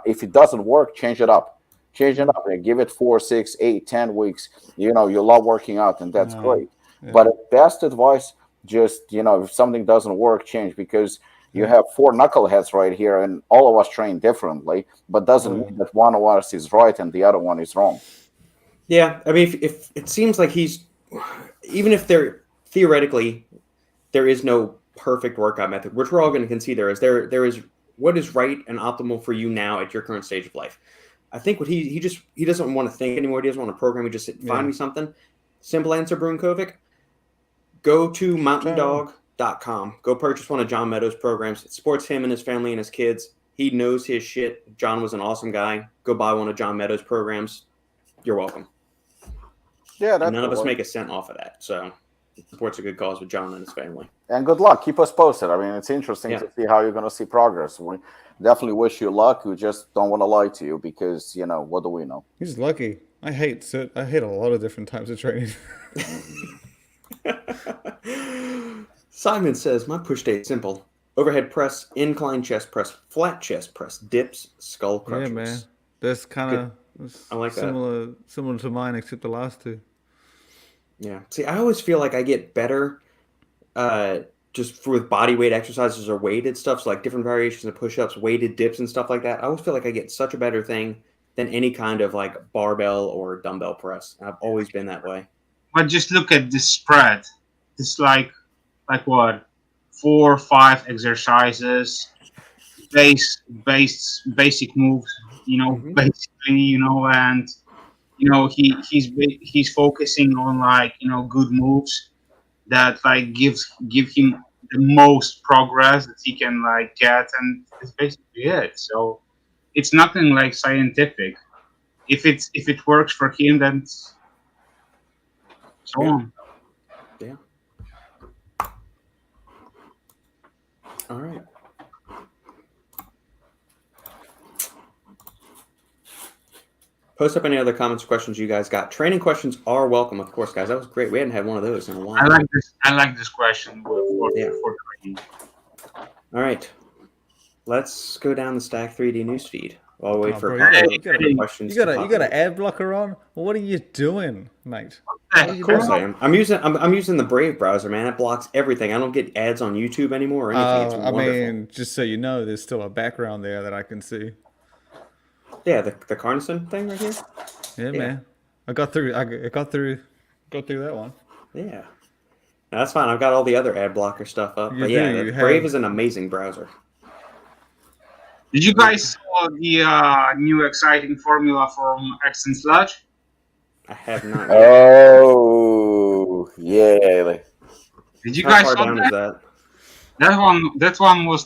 if it doesn't work, change it up. And give it 4, 6, 8, 10 weeks. You love working out and that's great. Yeah. But best advice, just, if something doesn't work, change, because you have 4 knuckleheads right here, and all of us train differently, but doesn't mean that one of us is right and the other one is wrong. Yeah, I mean, if it seems like even if theoretically there is no perfect workout method, which we're all going to concede there is what is right and optimal for you now at your current stage of life. I think what he doesn't want to think anymore. He doesn't want to program. He just said, find me something. Simple answer, Brunkovic. Go to mountaindog.com. Go purchase one of John Meadows' programs. It supports him and his family and his kids. He knows his shit. John was an awesome guy. Go buy one of John Meadows' programs. You're welcome. Yeah, none of us make a cent off of that. So it supports a good cause with John and his family. And good luck. Keep us posted. I mean, it's interesting to see how you're going to see progress. We definitely wish you luck. We just don't want to lie to you because, what do we know? He's lucky. I hate a lot of different types of training. Simon says, my push day is simple. Overhead press, incline chest press, flat chest press, dips, skull crushers. Yeah, man. That's kind of I like similar to mine, except the last 2. Yeah. See, I always feel like I get better just with body weight exercises or weighted stuff, so like different variations of push-ups, weighted dips and stuff like that. I always feel like I get such a better thing than any kind of like barbell or dumbbell press. I've always been that way. But just look at the spread. It's like what, 4 or 5 exercises, basic moves, basically, and he's focusing on good moves that give him the most progress that he can get, and it's basically it. So it's nothing scientific. If it works for him, then so on. Yeah. All right. Post up any other comments or questions you guys got. Training questions are welcome, of course, guys. That was great. We hadn't had one of those in a while. I like this question for training. All right. Let's go down the Stack 3D newsfeed while we wait for questions. You got an ad blocker on? Well, what are you doing, mate? Of course I am. I'm using the Brave browser, man. It blocks everything. I don't get ads on YouTube anymore or anything. It's wonderful. I mean, just so you know, there's still a background there that I can see. Yeah, the Carnison thing right here. Yeah, man. I got through that one. Yeah. No, that's fine. I've got all the other ad blocker stuff up. But Brave is an amazing browser. Did you guys saw the new exciting formula from X and Sledge? I have not. Oh, yeah. Did you guys saw that? That one was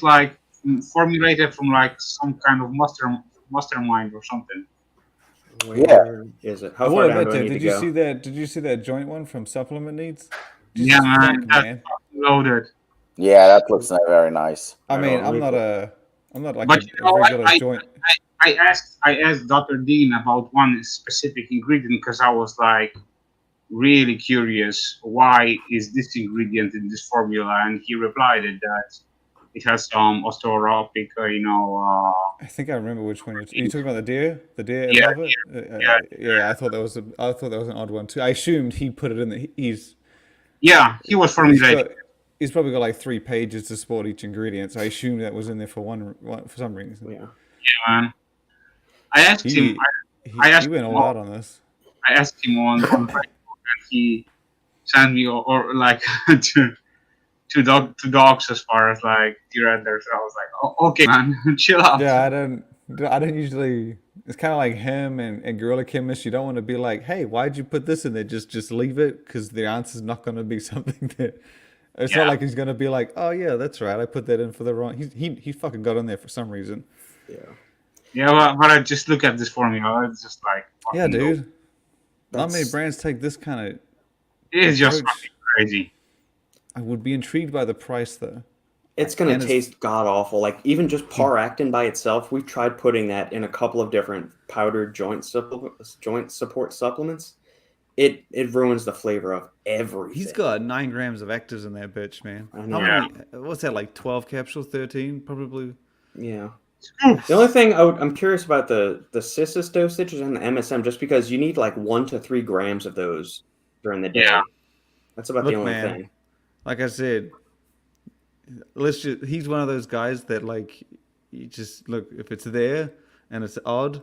formulated from some kind of mastermind or something. Where is it? How far down do I need to go? Did you see that joint one from Supplement Needs? Yeah, man. That's loaded. Yeah, that looks very nice. I mean, Right on. I'm not like But a regular joint. I asked Dr. Dean about one specific ingredient because I was like really curious why is this ingredient in this formula, and he replied that it has some osteotropic, I think I remember which one. Are you talking about the deer? The deer Yeah, above it? Yeah. I thought that was an odd one too. I assumed he put it in the. he was formulating. He's probably got like 3 pages to support each ingredient. So I assumed that was in there for some reason. Yeah. Yeah, man. I asked him. He went all out on this. I asked him on Facebook, and he sent me or like two dogs as far as like deer antlers. I was like, oh, okay, man, chill out. Yeah, I don't usually. It's kind of like him and Gorilla Chemist. You don't want to be like, hey, why'd you put this in there? Just leave it, because the answer's not going to be something that. It's not like he's going to be like, oh yeah, that's right, I put that in for the wrong. He fucking got in there for some reason. Yeah. Yeah, but I just look at this formula. It's just like, yeah, dude. Not many brands take this kind of. It's just fucking crazy. I would be intrigued by the price though. It's going to taste god awful. Like even just Paractin by itself, we've tried putting that in a couple of different powdered joint support supplements. It ruins the flavor of everything. He's got 9 grams of actives in that bitch, man. I know. How many? What's that, like 12 capsules? 13 probably. Yeah. The only thing I'm curious about the Cissus dosages and the MSM, just because you need like 1 to 3 grams of those during the day. Yeah. That's about the only thing. Like I said, he's one of those guys that like, you just look, if it's there and it's odd,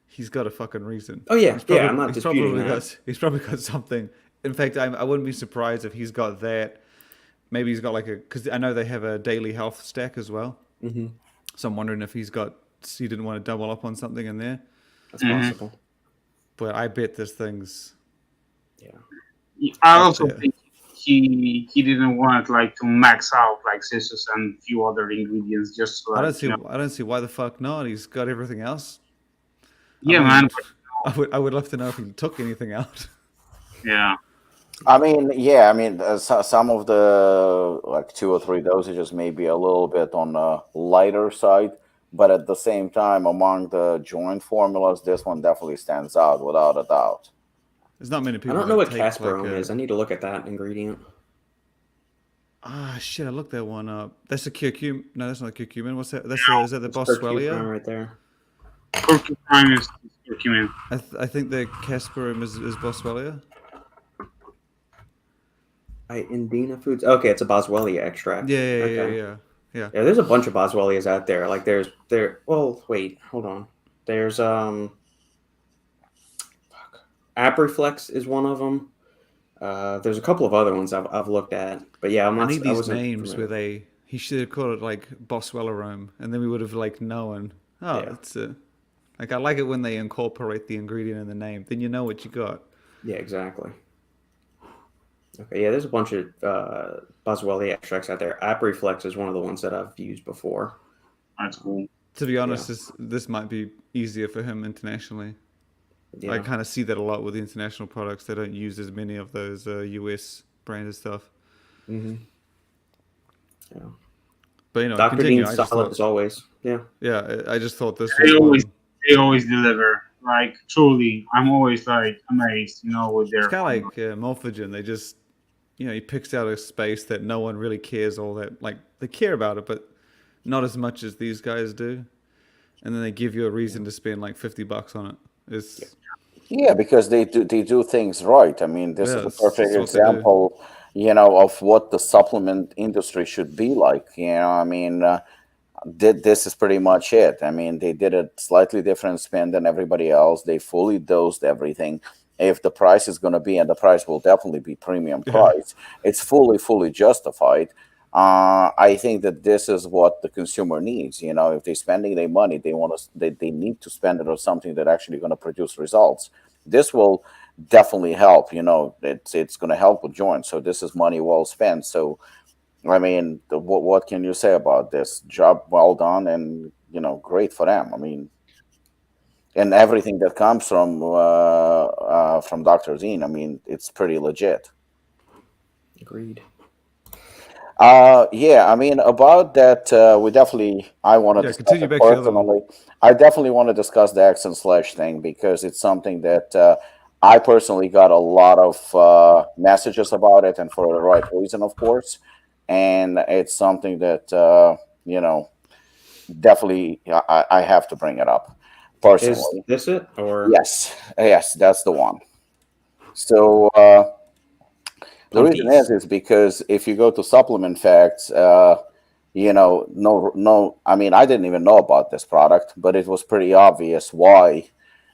he's got a fucking reason. Oh yeah, I'm not disputing that. He's probably got something. In fact, I wouldn't be surprised if he's got that. Maybe he's got like because I know they have a daily health stack as well. Mm-hmm. So I'm wondering if he didn't want to double up on something in there. That's possible. But I bet this thing's. Yeah. I also think he didn't want like to max out like Cissus and a few other ingredients just. Like, I don't see why the fuck not. He's got everything else. Yeah, man. I would love to know if he took anything out. Yeah. I mean, some of the like 2 or 3 dosages may be a little bit on the lighter side, but at the same time, among the joint formulas, this one definitely stands out without a doubt. There's not many people. I don't know what Casperome is. I need to look at that ingredient. Ah, shit! I looked that one up. That's a curcumin. No, that's not a curcumin. What's that? Is that the Boswellia? Right there. Curcumin is curcumin. I think the Casperome is Boswellia. Indina Foods. Okay, it's a Boswellia extract. Yeah. Yeah, there's a bunch of Boswellias out there. Like well, wait, hold on. There's Apriflex is one of them. There's a couple of other ones I've looked at, but yeah, I need these names where he should have called it like Boswellarome, and then we would have like known. Oh, yeah. It's like I like it when they incorporate the ingredient in the name. Then you know what you got. Yeah, exactly. Okay, yeah, there's a bunch of Boswellia extracts out there. Apriflex is one of the ones that I've used before. That's cool. To be honest, this might be easier for him internationally. Yeah. I kind of see that a lot with the international products. They don't use as many of those US branded stuff. Mm-hmm. Yeah. But Dr. Dean's solid as always. Yeah. Yeah, I just thought this. They always deliver. Like truly, I'm always like amazed. With their. It's kind of like Morphogen. They just, he picks out a space that no one really cares all that. Like they care about it, but not as much as these guys do. And then they give you a reason to spend like $50 on it. Yeah, because they do things right. I mean, this is a perfect example, of what the supplement industry should be like. I mean, this is pretty much it. I mean, they did a slightly different spin than everybody else. They fully dosed everything. If the price is going to be, and the price will definitely be premium price, it's fully justified. I think that this is what the consumer needs. If they're spending their money, they need to spend it on something that actually going to produce results. This will definitely help. It's going to help with joints. So this is money well spent. So, I mean, what can you say about this? Job well done, and great for them. I mean, and everything that comes from Dr. Dean, I mean, it's pretty legit. Agreed. Yeah, I mean, about that, we definitely, I want to Yeah, discuss continue it back to the other one. personally. I definitely want to discuss the accent slash thing because it's something that I personally got a lot of messages about it, and for the right reason, of course. And it's something that, you know, definitely I have to bring it up Is personally. this it or Yes, that's the one. So, the reason pumpies? is because if you go to supplement facts, no, I mean, I didn't even know about this product, but it was pretty obvious why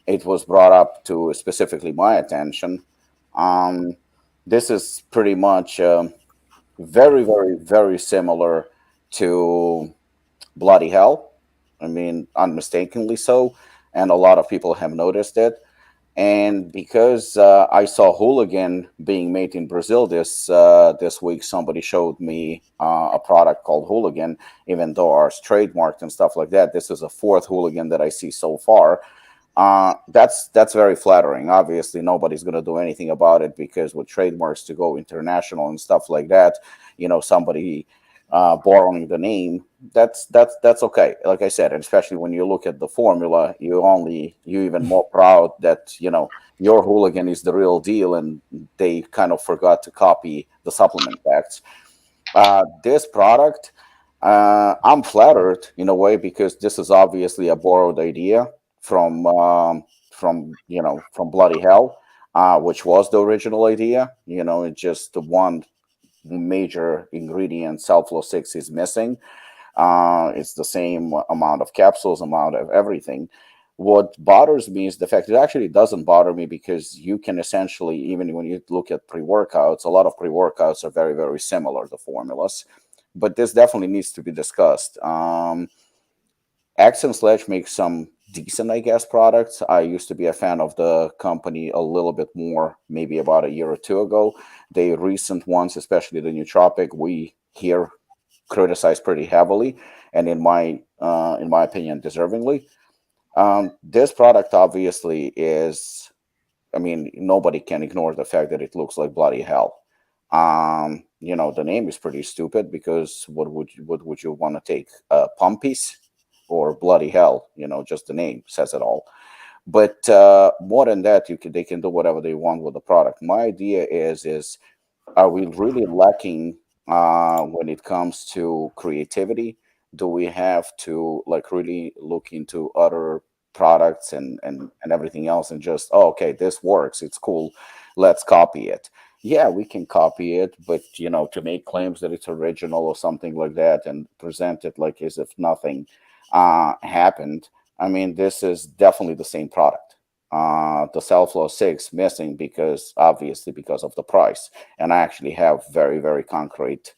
it was brought up to specifically my attention. Um, this is pretty much very, very, very similar to Bloody Hell. I mean, unmistakably so, and a lot of people have noticed it. And because I saw Hooligan being made in Brazil this week, somebody showed me a product called Hooligan. Even though ours trademarked and stuff like that, this is a fourth Hooligan that I see so far. That's very flattering. Obviously, nobody's going to do anything about it because with trademarks to go international and stuff like that, somebody borrowing the name, that's okay. Like I said, and especially when you look at the formula, you even more proud that your hooligan is the real deal, and they kind of forgot to copy the supplement facts. This product, I'm flattered in a way because this is obviously a borrowed idea from Bloody Hell, which was the original idea. It's just the one major ingredient Sulflo 6 is missing. It's the same amount of capsules, amount of everything. What bothers me is the fact it actually doesn't bother me because you can essentially, even when you look at pre-workouts, a lot of pre-workouts are very, very similar, the formulas. But this definitely needs to be discussed. Axe and Sledge makes some decent, I guess, products. I used to be a fan of the company a little bit more, maybe about a year or two ago. The recent ones, especially the Nootropic, we here criticize pretty heavily, and in my opinion, deservingly. This product obviously is. I mean, nobody can ignore the fact that it looks like bloody hell. The name is pretty stupid because what would you want to take? Pumpies or bloody hell? Just the name says it all. But more than that, they can do whatever they want with the product. My idea is are we really lacking when it comes to creativity? Do we have to like really look into other products and everything else and just, oh, okay, this works, it's cool, let's copy it? Yeah, we can copy it, but to make claims that it's original or something like that and present it like as if nothing happened. I mean, this is definitely the same product. The Cellflow 6 missing because obviously because of the price, and I actually have very, very concrete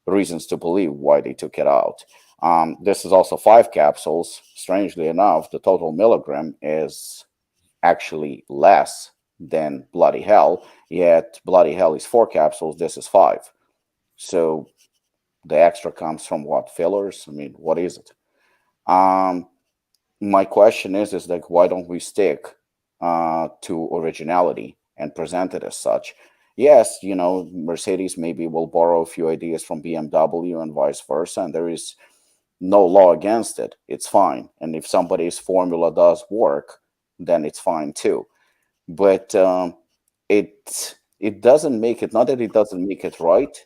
reasons to believe why they took it out. This is also 5 capsules. Strangely enough, the total milligram is actually less than Bloody Hell, yet Bloody Hell is 4 capsules, this is 5. So the extra comes from what? Fillers? I mean, what is it? Um, my question is like, why don't we stick to originality and present it as such? Yes, Mercedes maybe will borrow a few ideas from BMW and vice versa, and there is no law against it. It's fine. And if somebody's formula does work, then it's fine too. But it doesn't make it, not that it doesn't make it right,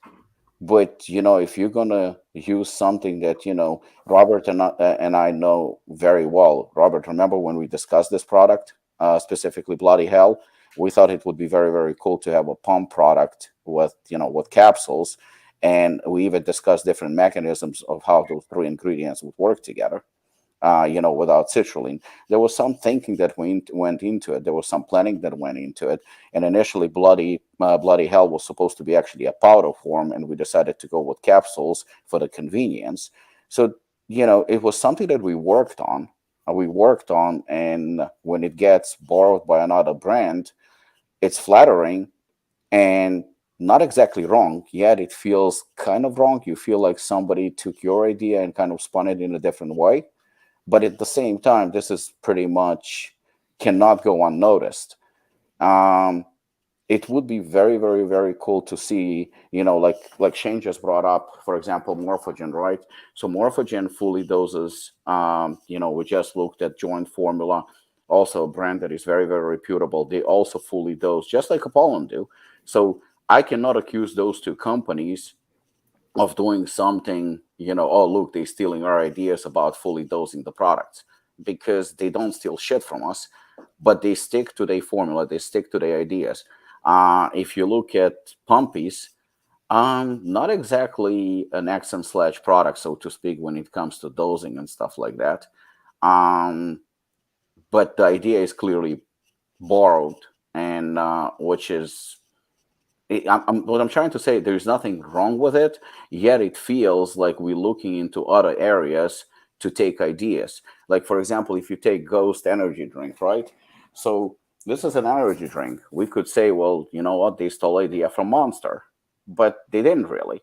but if you're gonna use something that Robert and I know very well. Robert, remember when we discussed this product, specifically Bloody Hell? We thought it would be very, very cool to have a pump product with capsules, and we even discussed different mechanisms of how those 3 ingredients would work together. Without citrulline. There was some thinking that went into it. There was some planning that went into it. And initially, Bloody Hell was supposed to be actually a powder form, and we decided to go with capsules for the convenience. So, it was something that we worked on. And when it gets borrowed by another brand, it's flattering and not exactly wrong, yet it feels kind of wrong. You feel like somebody took your idea and kind of spun it in a different way, but at the same time, this is pretty much cannot go unnoticed. Um, it would be very, very, very cool to see, like Shane just brought up, for example, Morphogen, right? So Morphogen fully doses, we just looked at Joint Formula, also a brand that is very, very reputable. They also fully dose, just like Apollon do. So I cannot accuse those two companies of doing something, oh, look, they're stealing our ideas about fully dosing the products, because they don't steal shit from us, but they stick to their formula, they stick to their ideas. If you look at Pumpies, not exactly an XM Sledge product, so to speak, when it comes to dosing and stuff like that. But the idea is clearly borrowed, and which is, what I'm trying to say, there's nothing wrong with it, yet it feels like we're looking into other areas to take ideas. Like, for example, if you take Ghost energy drink, right? So this is an energy drink. We could say, well, you know what? They stole idea from Monster, but they didn't really.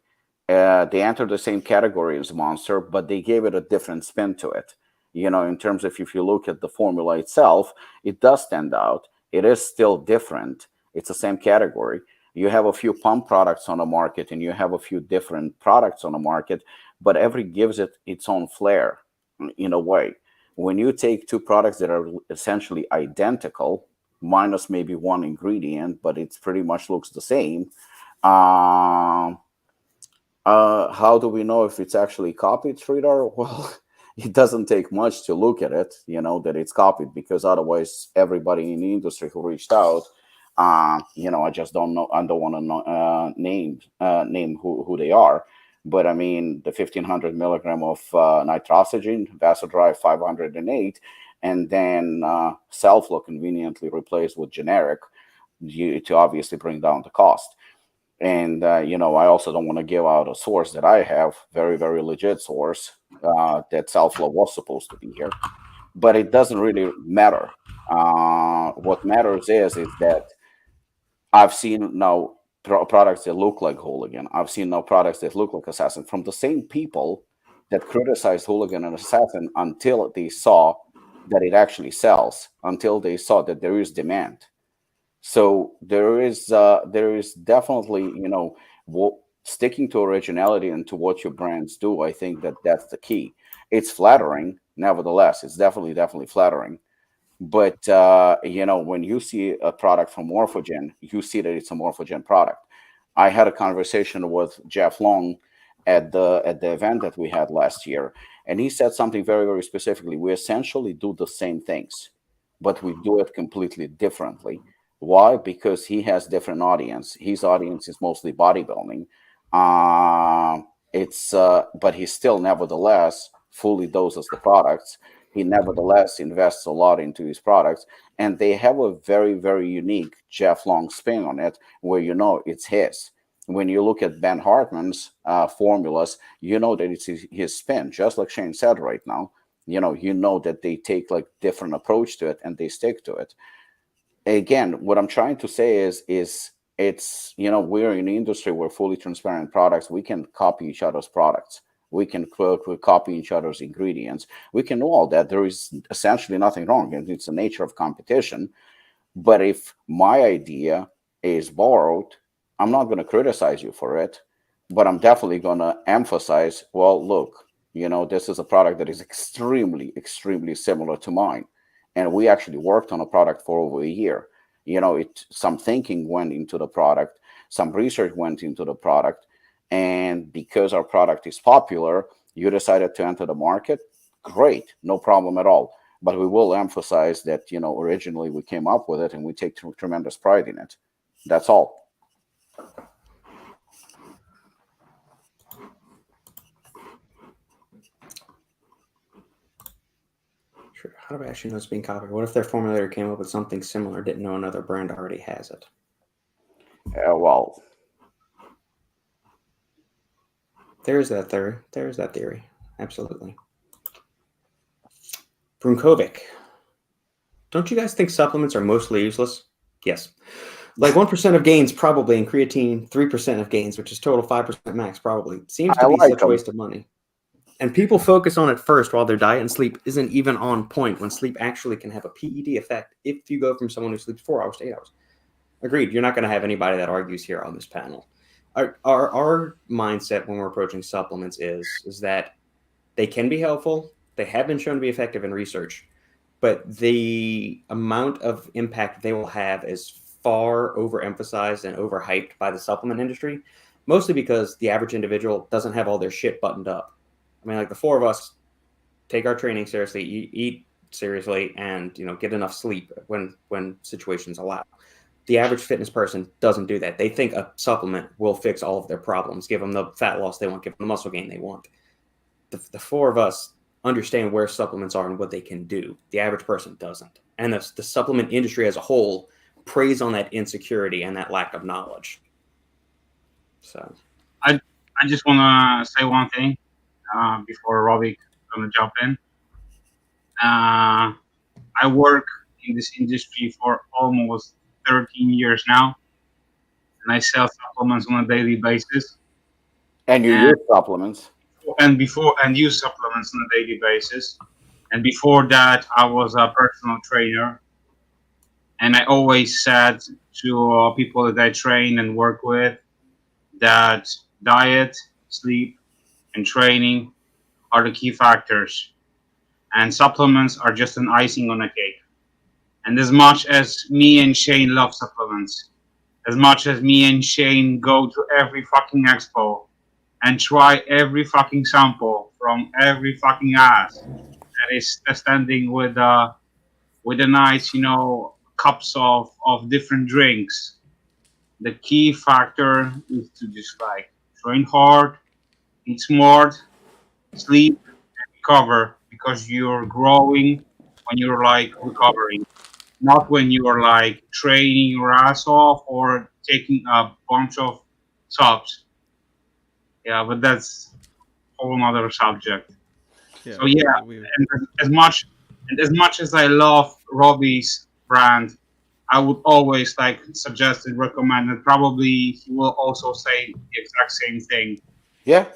They entered the same category as Monster, but they gave it a different spin to it. In terms of, if you look at the formula itself, it does stand out. It is still different. It's the same category. You have a few pump products on the market, and you have a few different products on the market, but every gives it its own flair in a way. When you take two products that are essentially identical, minus maybe one ingredient, but it pretty much looks the same, how do we know if it's actually copied, Sridhar? Well, it doesn't take much to look at it, that it's copied, because otherwise everybody in the industry who reached out, I just don't know. I don't want to name who they are. But I mean, the 1500 milligram of nitrosamine, Vasodrive 508, and then Selflow conveniently replaced with generic to obviously bring down the cost. And, I also don't want to give out a source that I have, very, very legit source, that Selflow was supposed to be here. But it doesn't really matter. What matters is that I've seen now products that look like Hooligan. I've seen now products that look like Assassin from the same people that criticized Hooligan and Assassin until they saw that it actually sells, until they saw that there is demand. So there is definitely, sticking to originality and to what your brands do. I think that's the key. It's flattering, nevertheless. It's definitely flattering. But when you see a product from Morphogen, you see that it's a Morphogen product. I had a conversation with Jeff Long at the event that we had last year, and he said something very, very specifically. We essentially do the same things, but we do it completely differently. Why? Because he has different audience. His audience is mostly bodybuilding. But he still nevertheless fully doses the products. He nevertheless invests a lot into his products, and they have a very, very unique Jeff Long spin on it, where it's his. When you look at Ben Hartman's formulas, that it's his spin, just like Shane said right now. That they take like different approach to it, and they stick to it. Again, what I'm trying to say is it's we're in the industry, we're fully transparent products. We can copy each other's products. We can copy each other's ingredients. We can do all that. There is essentially nothing wrong. It's the nature of competition. But if my idea is borrowed, I'm not going to criticize you for it, but I'm definitely going to emphasize, well, look, this is a product that is extremely, extremely similar to mine. And we actually worked on a product for over a year. Some thinking went into the product, some research went into the product. And because our product is popular, you decided to enter the market. Great, no problem at all. But we will emphasize that, originally we came up with it, and we take tremendous pride in it. That's all. Sure. How do I actually know it's being copied? What if their formulator came up with something similar, didn't know another brand already has it? Well, There's that theory. Absolutely. Brunkovic. Don't you guys think supplements are mostly useless? Yes. Like 1% of gains probably, and creatine 3% of gains, which is total 5% max probably. Seems to be such a waste of money. And people focus on it first while their diet and sleep isn't even on point, when sleep actually can have a PED effect if you go from someone who sleeps 4 hours to 8 hours. Agreed. You're not going to have anybody that argues here on this panel. Our mindset when we're approaching supplements is that they can be helpful. They have been shown to be effective in research, but the amount of impact they will have is far overemphasized and overhyped by the supplement industry, mostly because the average individual doesn't have all their shit buttoned up. I mean, like the four of us take our training seriously, eat seriously, and get enough sleep when situations allow. The average fitness person doesn't do that. They think a supplement will fix all of their problems, give them the fat loss they want, give them the muscle gain they want. The four of us understand where supplements are and what they can do. The average person doesn't. And the supplement industry as a whole preys on that insecurity and that lack of knowledge. So I just want to say one thing before Robbie going to jump in. I work in this industry for almost 13 years now, and I sell supplements on a daily basis. And you use supplements. And use supplements on a daily basis. And before that, I was a personal trainer. And I always said to people that I train and work with that diet, sleep, and training are the key factors. And supplements are just an icing on a cake. And as much as me and Shane love supplements, as much as me and Shane go to every fucking expo and try every fucking sample from every fucking ass that is standing with a nice, cups of different drinks, the key factor is to just train hard, eat smart, sleep, and recover, because you're growing when you're recovering, not when you're training your ass off or taking a bunch of subs. Yeah, but that's a whole other subject. Yeah, so yeah, and as much as I love Robbie's brand, I would always suggest and recommend, and probably he will also say the exact same thing. Yeah.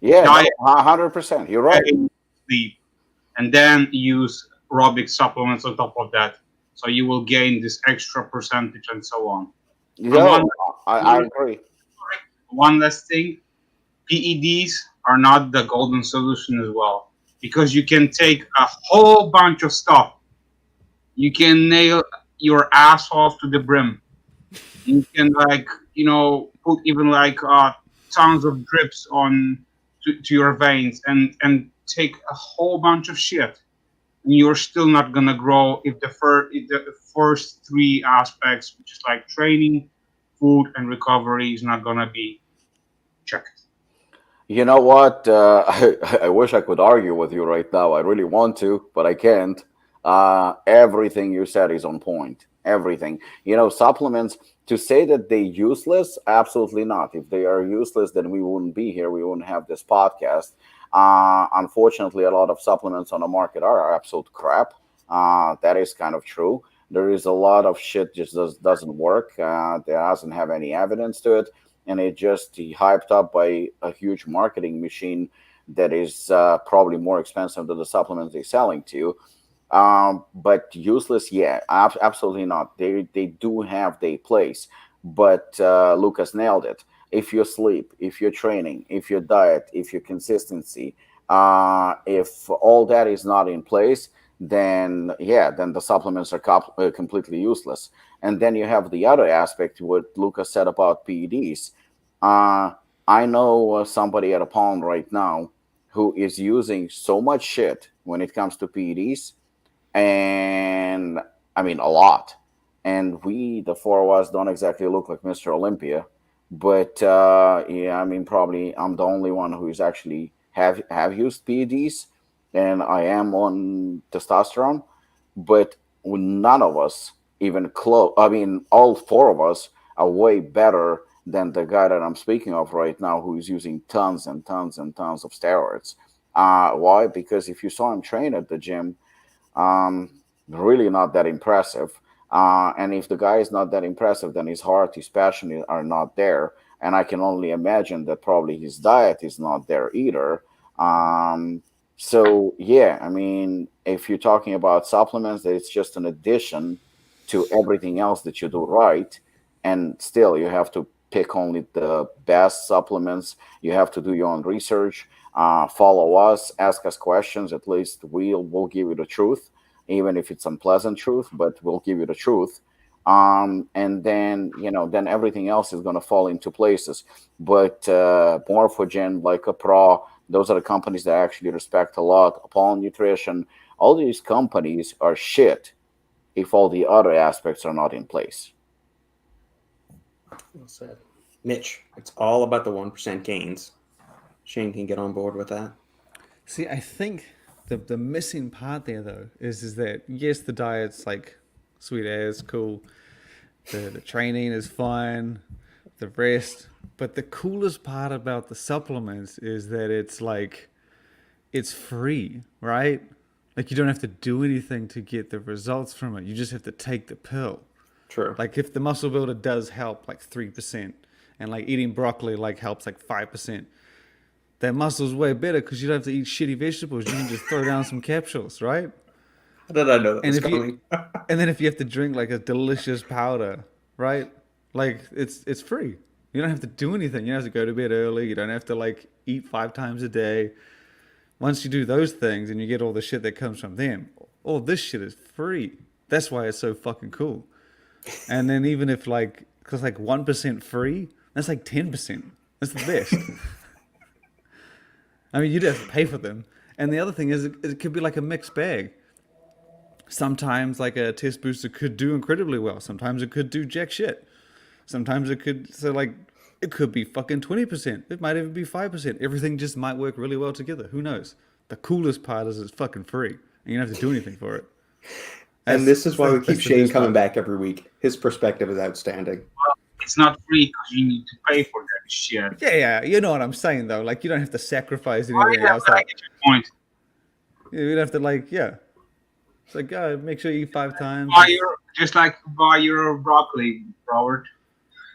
Yeah, Diet, 100%. You're right. Sleep, and then use Robbie supplements on top of that. So you will gain this extra percentage and so on. Yeah, I agree. One last thing, PEDs are not the golden solution as well, because you can take a whole bunch of stuff. You can nail your ass off to the brim. You can put even tons of drips on to your veins and take a whole bunch of shit. And you're still not gonna grow if the first three aspects, which is training, food, and recovery, is not gonna be checked. You know what? I wish I could argue with you right now. I really want to, but I can't. Everything you said is on point. Everything. Supplements, to say that they're useless, absolutely not. If they are useless, then we wouldn't be here. We wouldn't have this podcast. Unfortunately, a lot of supplements on the market are absolute crap. That is kind of true. There is a lot of shit just doesn't work. There doesn't have any evidence to it. And it just hyped up by a huge marketing machine that is probably more expensive than the supplements they're selling to you. But useless, yeah, absolutely not. They do have their place. But Lukasz nailed it. If you sleep, if you're training, if your diet, if your consistency, if all that is not in place, then the supplements are completely useless. And then you have the other aspect, what Lukasz said about PEDs. I know somebody at Apollon right now who is using so much shit when it comes to PEDs, and I mean a lot. And we, the four of us, don't exactly look like Mr. Olympia, but probably I'm the only one who is actually have used PEDs, and I am on testosterone, but none of us even close. I mean, all four of us are way better than the guy that I'm speaking of right now, who is using tons and tons and tons of steroids. Why? Because if you saw him train at the gym, really not that impressive. And if the guy is not that impressive, then his heart, his passion are not there. And I can only imagine that probably his diet is not there either. So yeah, I mean, if you're talking about supplements, that it's just an addition to everything else that you do right, and still you have to pick only the best supplements. You have to do your own research, follow us, ask us questions. At least we'll give you the truth, even if it's unpleasant truth, but we'll give you the truth. And then then everything else is going to fall into places. But Morphogen, like a Pro, those are the companies that I actually respect a lot. Apollon Nutrition, all these companies are shit if all the other aspects are not in place. Well said. Mitch, it's all about the 1% gains. Shane can get on board with that. See, I think the missing part there though is that yes, the diet's like sweet as cool, the training is fine, the rest, but the coolest part about the supplements is that it's free, right? Like you don't have to do anything to get the results from it. You just have to take the pill. True. Like if the muscle builder does help like 3%, and like eating broccoli like helps like 5%, that muscle's way better because you don't have to eat shitty vegetables. You can just throw down some capsules, right? How did I know that And was if coming? and then if you have to drink like a delicious powder, right? Like it's free. You don't have to do anything. You don't have to go to bed early. You don't have to like eat 5 times a day. Once you do those things and you get all the shit that comes from them, all this shit is free. That's why it's so fucking cool. And then even if like, because like 1% free, that's like 10%. That's the best. I mean, you'd have to pay for them. And the other thing is, it could be like a mixed bag. Sometimes like a test booster could do incredibly well. Sometimes it could do jack shit. Sometimes it could, so like, it could be fucking 20%. It might even be 5%. Everything just might work really well together. Who knows? The coolest part is it's fucking free. And you don't have to do anything for it. And this is why we keep Shane coming back every week. His perspective is outstanding. Well, it's not free because you need to pay for that shit. Yeah, you know what I'm saying though. Like you don't have to sacrifice anything else. I get your point. You don't have to like, yeah. It's like, make sure you eat 5 times. Buy your broccoli, Robert.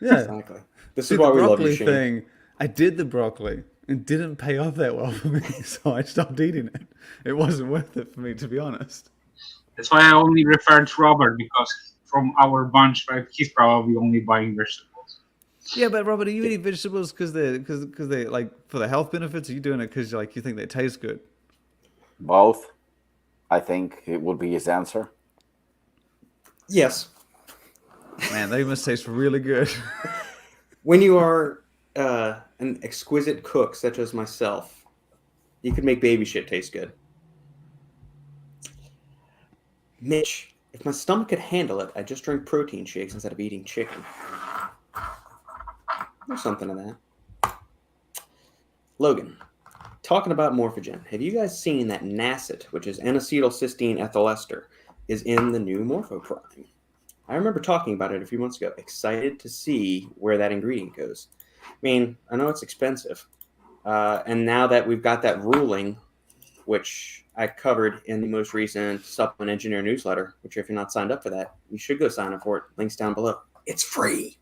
Yeah, exactly. This is why we love you, Shane. Thing, I did the broccoli and didn't pay off that well for me, so I stopped eating it. It wasn't worth it for me, to be honest. That's why I only referred to Robert, because from our bunch, right, he's probably only buying vegetables. Yeah, but Robert, are you eating vegetables because they like for the health benefits? Or are you doing it because like you think they taste good? Both, I think it would be his answer. Yes. Man, they must taste really good. When you are an exquisite cook such as myself, you could make baby shit taste good. Mitch, if my stomach could handle it, I'd just drink protein shakes instead of eating chicken. There's something to that. Logan, talking about Morphogen, have you guys seen that NACET, which is N-acetylcysteine ethyl ester, is in the new MorphoPrime? I remember talking about it a few months ago. Excited to see where that ingredient goes. I mean, I know it's expensive. And now that we've got that ruling, which I covered in the most recent Supplement Engineer newsletter, which if you're not signed up for that, you should go sign up for it. Links down below. It's free.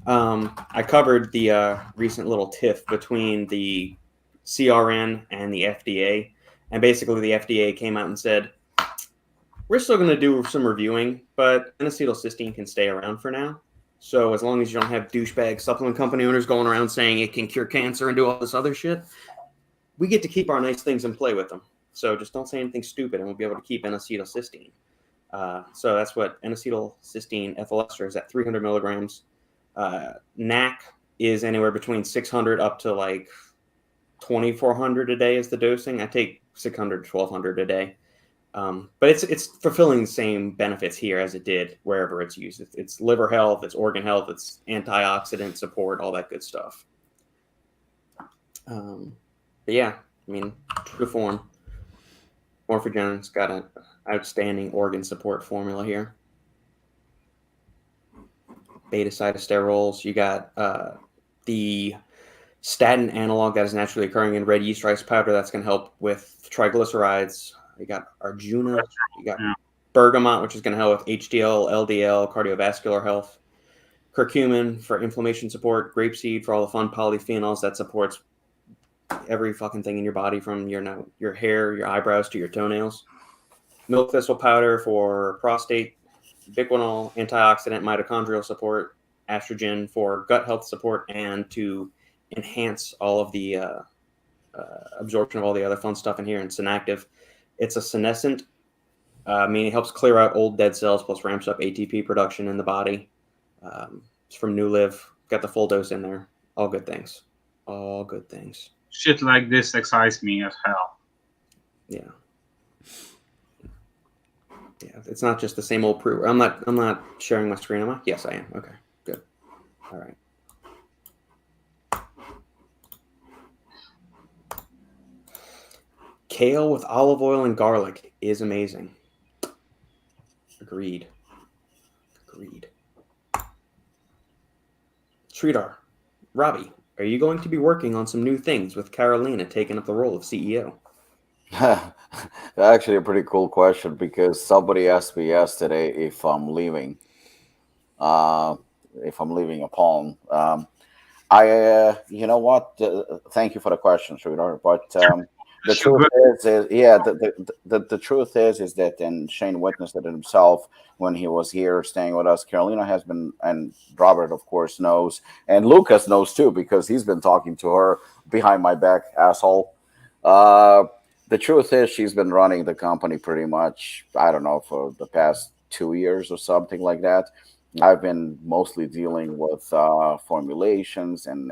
I covered the recent little tiff between the CRN and the FDA. And basically the FDA came out and said, we're still going to do some reviewing, but N-acetylcysteine can stay around for now. So as long as you don't have douchebag supplement company owners going around saying it can cure cancer and do all this other shit, we get to keep our nice things and play with them. So just don't say anything stupid and we'll be able to keep N-acetylcysteine. So that's what N-acetylcysteine ethyl ester is at 300 milligrams. NAC is anywhere between 600 up to like 2,400 a day is the dosing. I take 600 to 1,200 a day. But it's fulfilling the same benefits here as it did wherever it's used. It's liver health, it's organ health, it's antioxidant support, all that good stuff. But yeah, I mean, true to form. Morphogen's got an outstanding organ support formula here. Beta cytosterols. You got the statin analog that is naturally occurring in red yeast rice powder that's going to help with triglycerides. You got Arjuna. You got bergamot, which is going to help with HDL, LDL, cardiovascular health. Curcumin for inflammation support. Grapeseed for all the fun polyphenols that supports every fucking thing in your body, from your hair, your eyebrows to your toenails. Milk thistle powder for prostate. ubiquinol, antioxidant, mitochondrial support, estrogen for gut health support, and to enhance all of the absorption of all the other fun stuff in here. And Synactive, it's a senescent, meaning it helps clear out old dead cells, plus ramps up ATP production in the body. It's from New Live. Got the full dose in there. All good things. All good things. Shit like this excites me as hell. Yeah. Yeah, it's not just the same old brew. I'm not sharing my screen, am I? Yes, I am. Okay, good. All right. Kale with olive oil and garlic is amazing. Agreed. Sridhar, Robbie, are you going to be working on some new things with Carolina taking up the role of CEO? Actually, a pretty cool question because somebody asked me yesterday if I'm leaving. If I'm leaving Apollon. You know what? Thank you for the question, Sridhar. But the truth is yeah, the truth is that, and Shane witnessed it himself when he was here staying with us. Carolina has been, and Robert, of course, knows, and Lukasz knows too because he's been talking to her behind my back, asshole. The truth is she's been running the company pretty much, I don't know, for the past 2 years or something like that. I've been mostly dealing with formulations and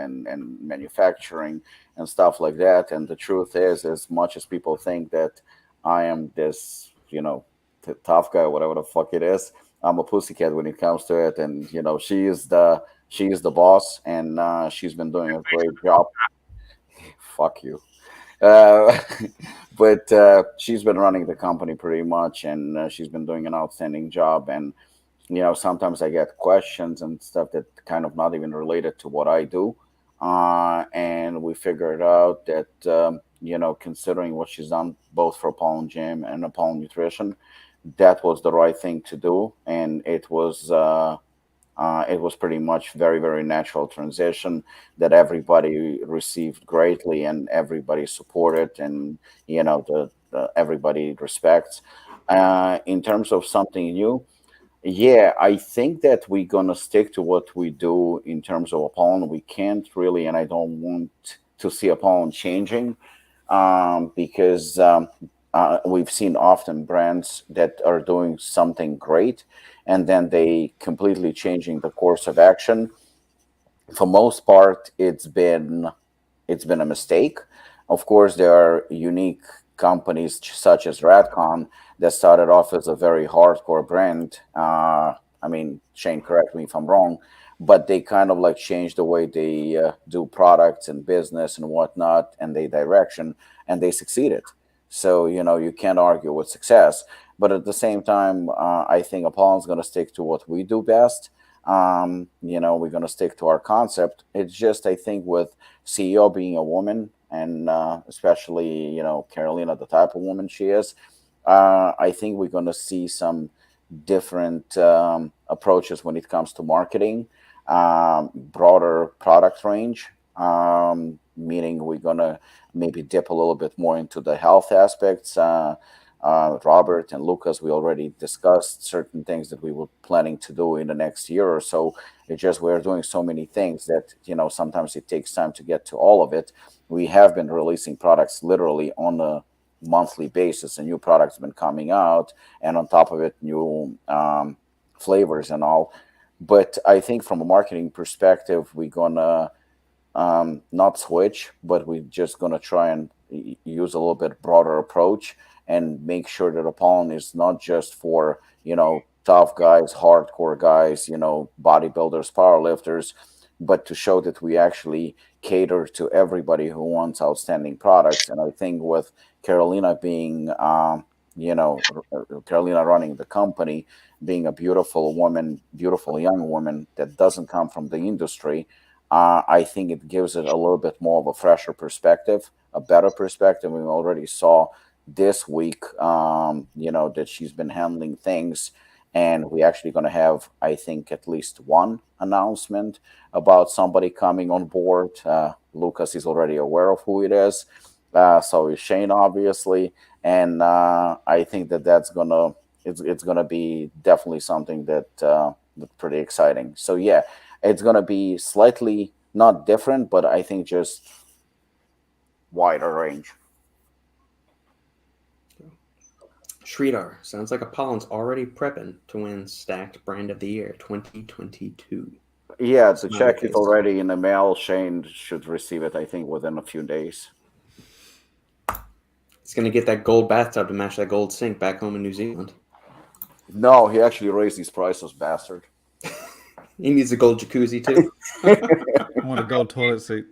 manufacturing and stuff like that. And the truth is, as much as people think that I am this, tough guy, whatever the fuck it is, I'm a pussycat when it comes to it. And she is the boss, and she's been doing a great job. Fuck you. Uh, but she's been running the company pretty much, and she's been doing an outstanding job. And sometimes I get questions and stuff that kind of not even related to what I do. And we figured out that, considering what she's done both for Apollon Gym and Apollon Nutrition, that was the right thing to do. And it was pretty much very, very natural transition that everybody received greatly and everybody supported, and, everybody respects. In terms of something new, yeah, I think that we're gonna stick to what we do in terms of Apollon. We can't really, and I don't want to see Apollon changing, because we've seen often brands that are doing something great, and then they completely changing the course of action. For most part, it's been a mistake. Of course, there are unique companies such as Redcon that started off as a very hardcore brand. Shane, correct me if I'm wrong, but they kind of like changed the way they do products and business and whatnot, and their direction, and they succeeded. So you can't argue with success. But at the same time, I think Apollon's going to stick to what we do best. We're going to stick to our concept. It's just, I think, with CEO being a woman, and especially Carolina, the type of woman she is, I think we're going to see some different approaches when it comes to marketing, broader product range, meaning we're going to maybe dip a little bit more into the health aspects. Robert and Lukasz, we already discussed certain things that we were planning to do in the next year or so. It's just we're doing so many things that sometimes it takes time to get to all of it. We have been releasing products literally on a monthly basis, and new products have been coming out, and on top of it, new flavors and all. But I think from a marketing perspective, we're gonna not switch, but we're just gonna try and use a little bit broader approach and make sure that Apollon is not just for tough guys, hardcore guys, bodybuilders, powerlifters, but to show that we actually cater to everybody who wants outstanding products. And I think with Carolina being, Carolina running the company, being a beautiful woman, beautiful young woman that doesn't come from the industry, I think it gives it a little bit more of a fresher perspective, a better perspective. We already saw this week, that she's been handling things. And we're actually going to have, I think, at least one announcement about somebody coming on board. Lukasz is already aware of who it is. So is Shane, obviously. And I think that that's going to it's going to be definitely something that's pretty exciting. So yeah, it's going to be slightly not different, but I think just wider range. Sridhar, sounds like Apollon's already prepping to win Stacked Brand of the Year 2022. Yeah, the check is already in the mail. Shane should receive it, I think, within a few days. He's going to get that gold bathtub to match that gold sink back home in New Zealand. No, he actually raised these prices, bastard. He needs a gold jacuzzi, too. I want a gold toilet seat.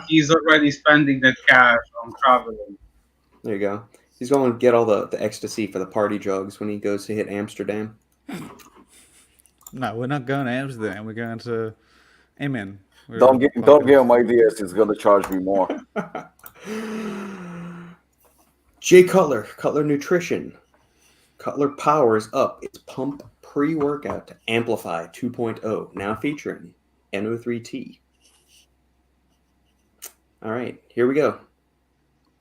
He's already spending that cash on traveling. There you go. He's going to get all the ecstasy for the party drugs when he goes to hit Amsterdam. No, we're not going to Amsterdam. We're going to Amen. Don't give him ideas. He's going to charge me more. Jay Cutler, Cutler Nutrition. Cutler powers up its pump pre-workout to Amplify 2.0, now featuring NO3T. All right, here we go.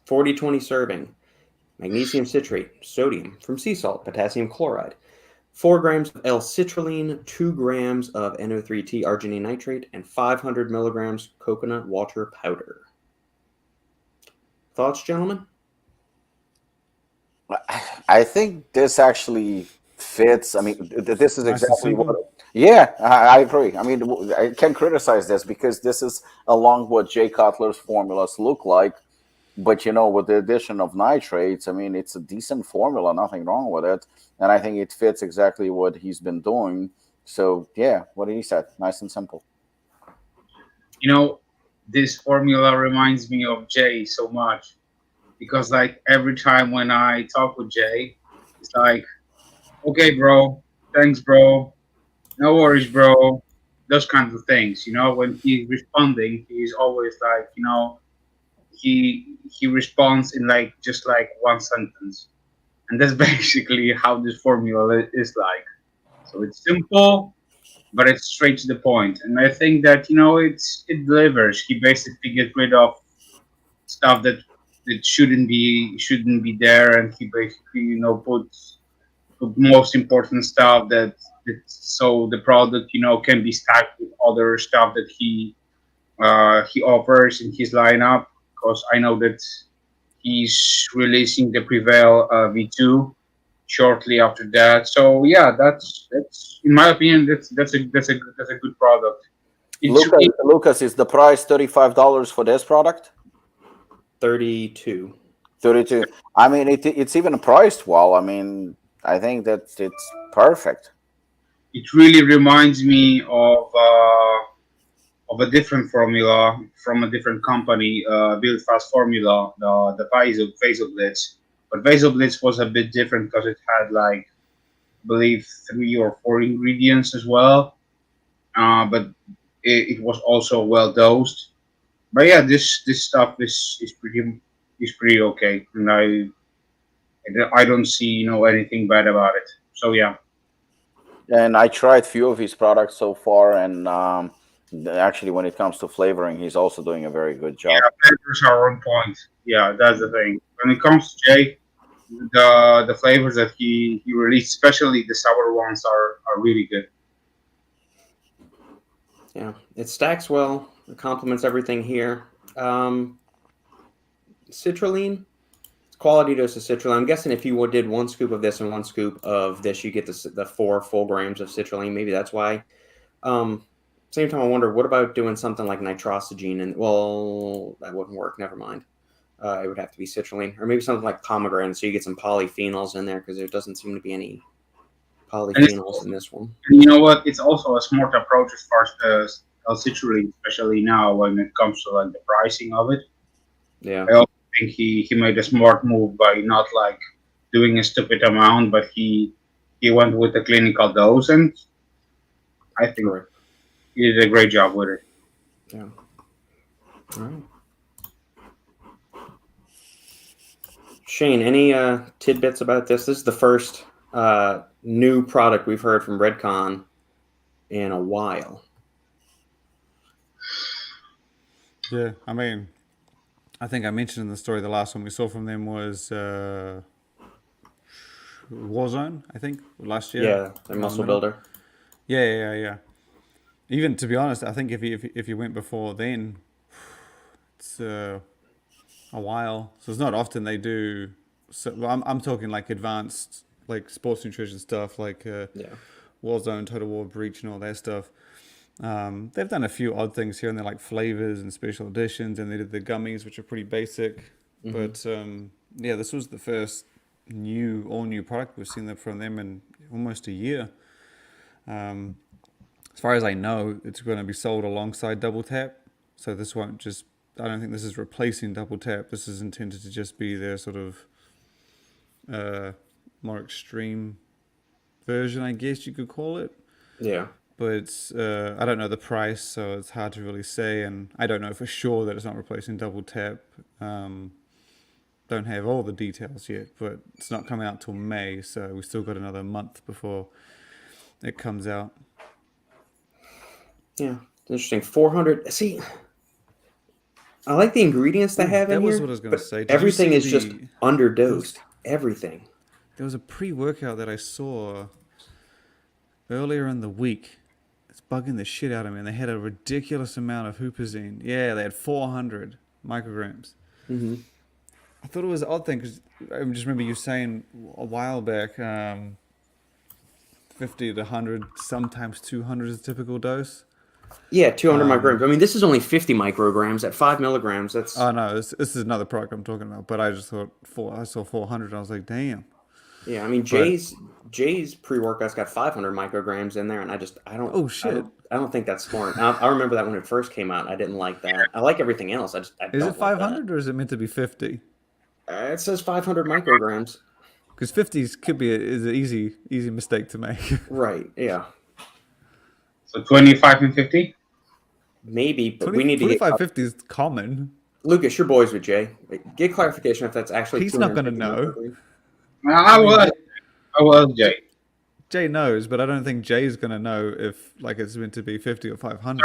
40-20 serving. Magnesium citrate, sodium from sea salt, potassium chloride, 4 grams of L-citrulline, 2 grams of NO3T arginine nitrate, and 500 milligrams coconut water powder. Thoughts, gentlemen? I think this actually fits. I mean, this is Nice and exactly simple. what. Yeah, I agree. I mean, I can't criticize this because this is along what Jay Cutler's formulas look like. But with the addition of nitrates, I mean, it's a decent formula, nothing wrong with it, and I think it fits exactly what he's been doing. So yeah, what he said, nice and simple. This formula reminds me of Jay so much because like every time when I talk with Jay, it's like, okay, bro, thanks, bro, no worries, bro, those kinds of things. When he's responding, he's always like, he responds in just one sentence, and that's basically how this formula is like. So it's simple, but it's straight to the point, and I think that it delivers. He basically gets rid of stuff that shouldn't be there, and he basically puts the most important stuff so the product can be stacked with other stuff that he offers in his lineup, because I know that he's releasing the Prevail V2 shortly after that. So yeah, that's in my opinion that's a good product. Lukasz, is the price $35 for this product? 32. 32. I mean, it's even priced well. I mean, I think that it's perfect. It really reminds me of a different formula from a different company, Build Fast formula, the Vaso Blitz. But Vaso Blitz was a bit different because it had I believe 3 or 4 ingredients as well. But it was also well dosed. But yeah, this stuff is pretty okay, and I don't see anything bad about it. So yeah. And I tried few of his products so far, and actually, when it comes to flavoring, he's also doing a very good job. Yeah, flavors are on point. Yeah, that's the thing. When it comes to Jay, the flavors that he released, especially the sour ones, are really good. Yeah, it stacks well. It complements everything here. Citrulline, quality dose of citrulline. I'm guessing if you did 1 scoop of this and 1 scoop of this, you get the 4 full grams of citrulline. Maybe that's why. Same time, I wonder, what about doing something like nitrosogene? And well, that wouldn't work. Never mind. It would have to be citrulline, or maybe something like pomegranate, so you get some polyphenols in there, because there doesn't seem to be any polyphenols in this one. And you know what? It's also a smart approach as far as citrulline, especially now when it comes to the pricing of it. Yeah. I also think he made a smart move by not doing a stupid amount, but he went with the clinical dose, and I think he did a great job with it. Yeah. All right. Shane, any tidbits about this? This is the first new product we've heard from Redcon in a while. Yeah, I mean, I think I mentioned in the story the last one we saw from them was Warzone, I think, last year. Yeah, the muscle builder. Yeah. Even to be honest, I think if you went before then, it's a while. So it's not often they do. So I'm talking like advanced, like sports nutrition stuff, like Warzone, Total War Breach, and all that stuff. They've done a few odd things here and there, like flavors and special editions, and they did the gummies, which are pretty basic. But this was the first all new product we've seen from them in almost a year. As far as I know, it's going to be sold alongside Double Tap. So this won't just, I don't think this is replacing Double Tap. This is intended to just be their sort of more extreme version, I guess you could call it. Yeah. But it's, I don't know the price, so it's hard to really say. And I don't know for sure that it's not replacing Double Tap. Don't have all the details yet, but it's not coming out till May, so we still got another month before it comes out. Yeah, interesting. 400. See, I like the ingredients they have in here. That was what I was going to say. Everything is just underdosed. Everything. There was a pre-workout that I saw earlier in the week. It's bugging the shit out of me, and they had a ridiculous amount of huperzine. Yeah, they had 400 micrograms. Mm-hmm. I thought it was an odd thing because I just remember you saying a while back 50 to 100, sometimes 200 is a typical dose. Yeah, 200 micrograms. I mean, this is only 50 micrograms at 5 milligrams. That's. Oh no, this is another product I'm talking about. But I just thought I saw 400. And I was like, damn. Yeah, I mean Jay's pre-workout's got 500 micrograms in there, and I don't. Oh shit! I don't think that's smart. I remember that when it first came out. I didn't like that. I like everything else. I is it 500 or is it meant to be 50? It says 500 micrograms. Because 50s could be is an easy mistake to make. Right. Yeah. So 25 and 50? Maybe, but we need to 25, 50 is common. Lukasz, you're boys with Jay. Get clarification if that's actually. He's not going to know. I was Jay. Jay knows, but I don't think Jay's going to know if like it's meant to be 50 or 500.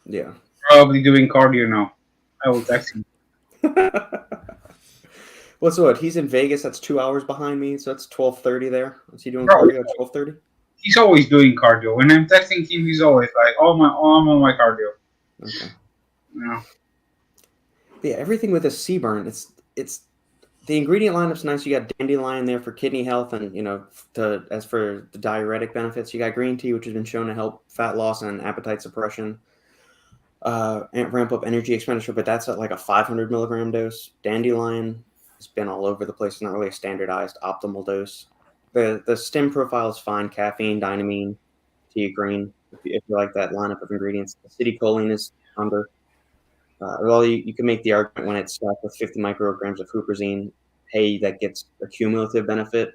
Yeah. Probably doing cardio now. I will text him. What's what? He's in Vegas. That's 2 hours behind me, so that's 12:30 there. Is he doing cardio at 12:30? He's always doing cardio. When I'm texting him, he's always like, I'm on my cardio." Okay. Yeah. Yeah, everything with a C-Burn, it's the ingredient lineup's nice. You got dandelion there for kidney health, and as for the diuretic benefits, you got green tea, which has been shown to help fat loss and appetite suppression, and ramp up energy expenditure. But that's at like a 500 milligram dose. Dandelion has been all over the place. It's not really a standardized optimal dose. The stim profile is fine. Caffeine, dynamine, theobrine, if you like that lineup of ingredients. Acetylcholine is under. Well, you can make the argument when it's stacked with 50 micrograms of huperzine, hey, that gets a cumulative benefit.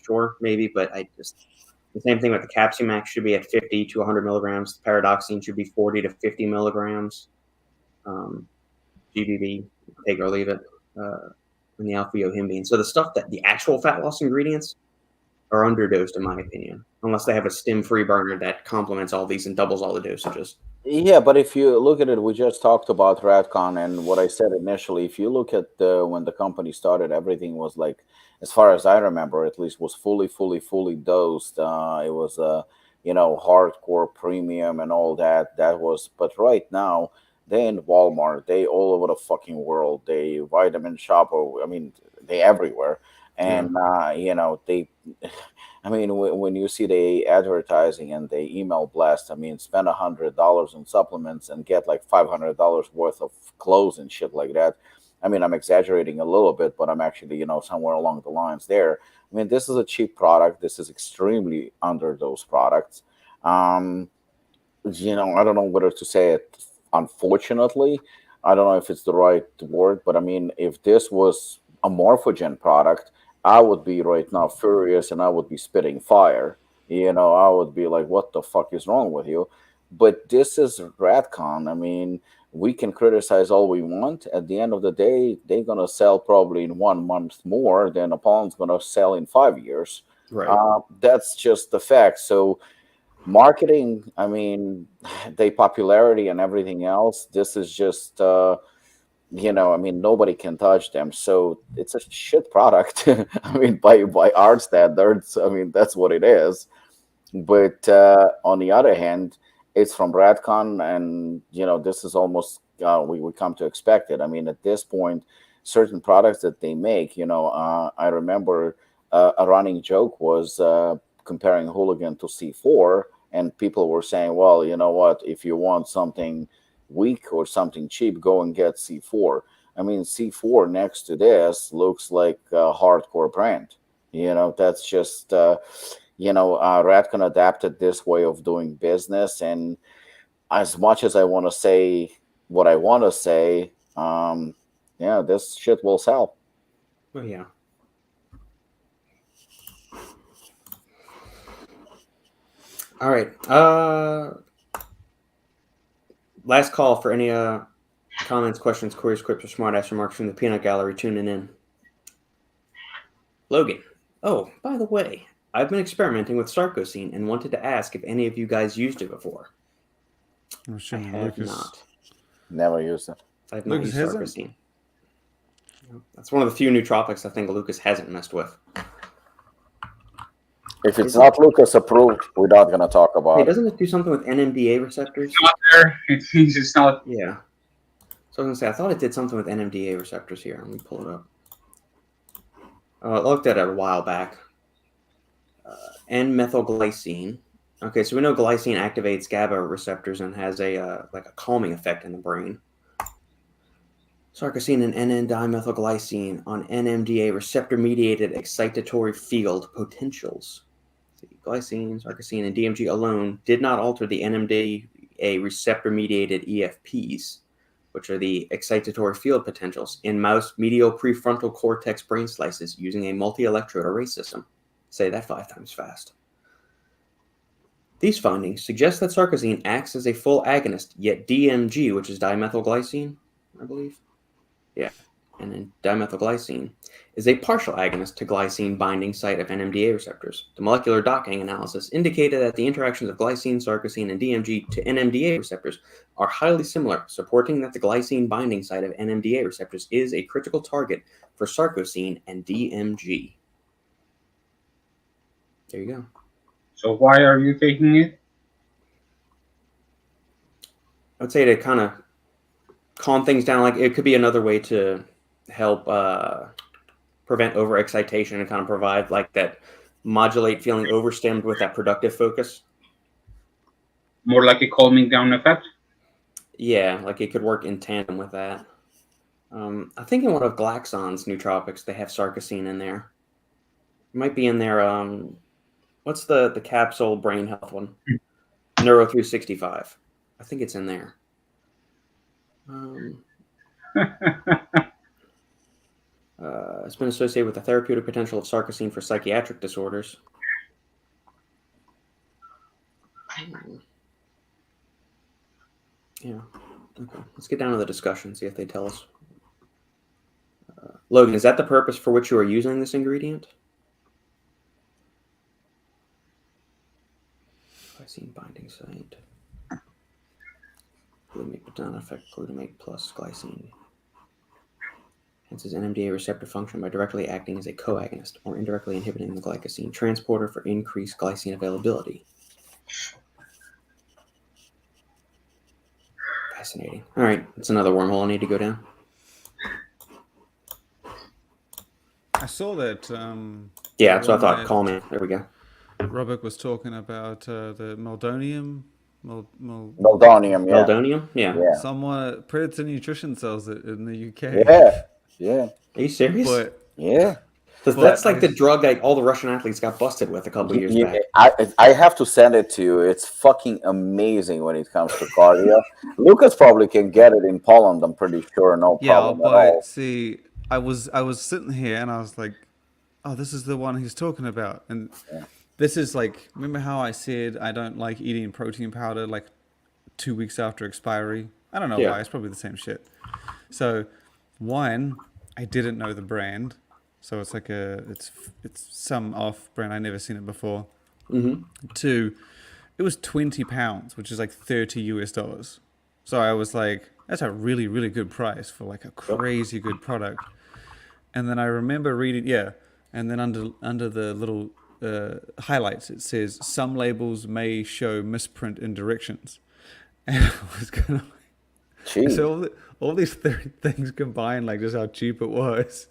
Sure, maybe, but the same thing with the Capsumax should be at 50 to 100 milligrams. The Paradoxine should be 40 to 50 milligrams. GBB, take or leave it. And the alpha-yohimbine. So the actual fat loss ingredients are underdosed, in my opinion, unless they have a stim-free burner that complements all these and doubles all the dosages. Yeah, but if you look at it, we just talked about Redcon, and what I said initially, if you look at when the company started, everything was like, as far as I remember, at least, was fully dosed. It was hardcore premium and all that. But right now, they in Walmart, they all over the fucking world. They Vitamin Shop, they everywhere. And, when you see the advertising and the email blast, spend $100 on supplements and get like $500 worth of clothes and shit like that. I'm exaggerating a little bit, but I'm actually, somewhere along the lines there. This is a cheap product. This is extremely under those products. I don't know whether to say it. Unfortunately, I don't know if it's the right word, but if this was a Morphogen product, I would be right now furious and I would be spitting fire. I would be like, what the fuck is wrong with you? But this is Redcon. We can criticize all we want. At the end of the day, they're going to sell probably in 1 month more than Apollon's going to sell in 5 years. Right. That's just the fact. So marketing, the popularity and everything else, this is just I mean, nobody can touch them. So it's a shit product. I mean, by our standards, I mean, that's what it is. But on the other hand, it's from Redcon, and this is almost we come to expect it. I mean, at this point, certain products that they make, I remember a running joke was comparing Hooligan to C4, and people were saying, well, you know what, if you want something weak or something cheap, go and get C4. I mean, C4 next to this looks like a hardcore brand. That's just Redcon adapted this way of doing business, and as much as I want to say what I want to say, this shit will sell. Oh yeah. All right. Last call for any comments, questions, queries, quips, or smart-ass remarks from the peanut gallery tuning in. Logan. Oh, by the way, I've been experimenting with Sarcosine and wanted to ask if any of you guys used it before. I have not. Never used it. I have not used Sarcosine. That's one of the few nootropics I think Lukasz hasn't messed with. If it's not Lukasz approved, we're not going to talk about it. Doesn't it do something with NMDA receptors? It's not there. It means it's not. Yeah. So I was going to say, I thought it did something with NMDA receptors here. Let me pull it up. I looked at it a while back. N-methylglycine. Okay, so we know glycine activates GABA receptors and has a calming effect in the brain. Sarcosine and N-dimethylglycine on NMDA receptor-mediated excitatory field potentials. Glycine, Sarcosine, and DMG alone did not alter the NMDA receptor-mediated EFPs, which are the excitatory field potentials, in mouse medial prefrontal cortex brain slices using a multi-electrode array system. Say that 5 times fast. These findings suggest that Sarcosine acts as a full agonist, yet DMG, which is dimethylglycine, I believe, and then dimethylglycine, is a partial agonist to glycine binding site of NMDA receptors. The molecular docking analysis indicated that the interactions of glycine, Sarcosine, and DMG to NMDA receptors are highly similar, supporting that the glycine binding site of NMDA receptors is a critical target for Sarcosine and DMG. There you go. So why are you taking it? I would say to kind of calm things down. Like, it could be another way to help prevent overexcitation and kind of provide like that modulate feeling overstimmed with that productive focus. More like a calming down effect? Yeah, like it could work in tandem with that. I think in one of Glaxon's nootropics, they have Sarcosine in there. It might be in there. What's the capsule brain health one? Neuro 365. I think it's in there. It's been associated with the therapeutic potential of Sarcosine for psychiatric disorders. Yeah. Okay. Let's get down to the discussion, see if they tell us. Logan, is that the purpose for which you are using this ingredient? Glycine binding site. Glutamate does not affect glutamate plus glycine. Hence, its NMDA receptor function by directly acting as a coagonist or indirectly inhibiting the glycosine transporter for increased glycine availability. Fascinating. All right, it's another wormhole I need to go down. I saw that. Yeah, so I thought, call me. There we go. Robbie was talking about the meldonium. Meldonium, yeah. Meldonium, yeah. Someone, Predator Nutrition sells it in the UK. Yeah. Are you serious? Yeah. That's like the drug that all the Russian athletes got busted with a couple of years back. I have to send it to you. It's fucking amazing when it comes to cardio. Lukasz probably can get it in Poland, I'm pretty sure. No problem at all. See, I was sitting here and I was like, oh, this is the one he's talking about. And this is like, remember how I said I don't like eating protein powder like 2 weeks after expiry? I don't know why. It's probably the same shit. So, one, I didn't know the brand. So it's like it's some off brand. I never seen it before. Mm-hmm. 2, it was £20, which is like $30 US. So I was like, that's a really, really good price for like a crazy good product. And then I remember reading, and then under the little highlights, it says some labels may show misprint in directions. And I was kind of Jeez. so all these things combined, like just how cheap it was.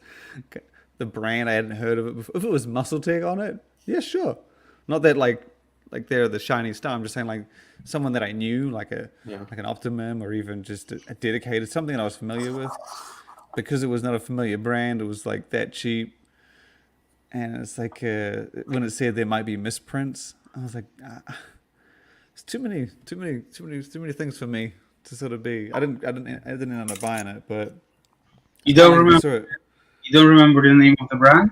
The brand, I hadn't heard of it before. If it was Muscle Tech on it, yeah, sure. Not that like they're the shiny star. I'm just saying like someone that I knew, like an Optimum or even just a dedicated, something that I was familiar with. Because it was not a familiar brand, it was like that cheap. And it's like when it said there might be misprints, I was like, it's too many things for me to sort of be. I didn't end up buying it, but You don't remember the name of the brand?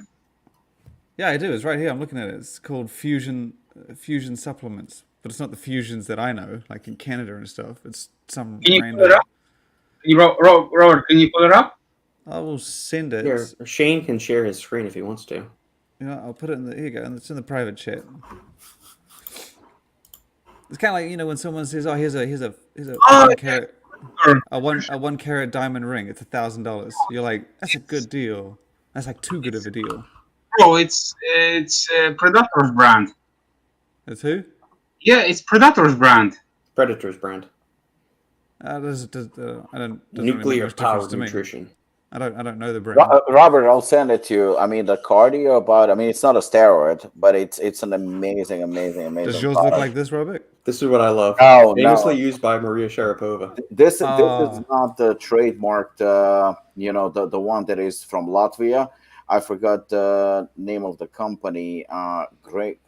Yeah, I do. It's right here. I'm looking at it. It's called Fusion Supplements, but it's not the fusions that I know, like in Canada and stuff. It's some Can you random. pull it up? Robert, can you pull it up? I will send it. Here, Shane can share his screen if he wants to. I'll put it in the. Here you go. And it's in the private chat. It's kind of like when someone says, "Oh, here's a 1 carat, a 1 carat diamond ring. It's $1,000." You're like, "That's a good deal. That's like too good of a deal." Bro, it's Predator's brand. That's who? Yeah, it's Predator's brand. Predator's brand. I don't. Nuclear powered nutrition. I don't know the brand. Robert, I'll send it to you. I mean, the cardio it's not a steroid, but it's an amazing. Does yours look like this, Robert? This is what I love. Oh, famously used by Maria Sharapova. This is not the trademarked, the one that is from Latvia. I forgot the name of the company. Great.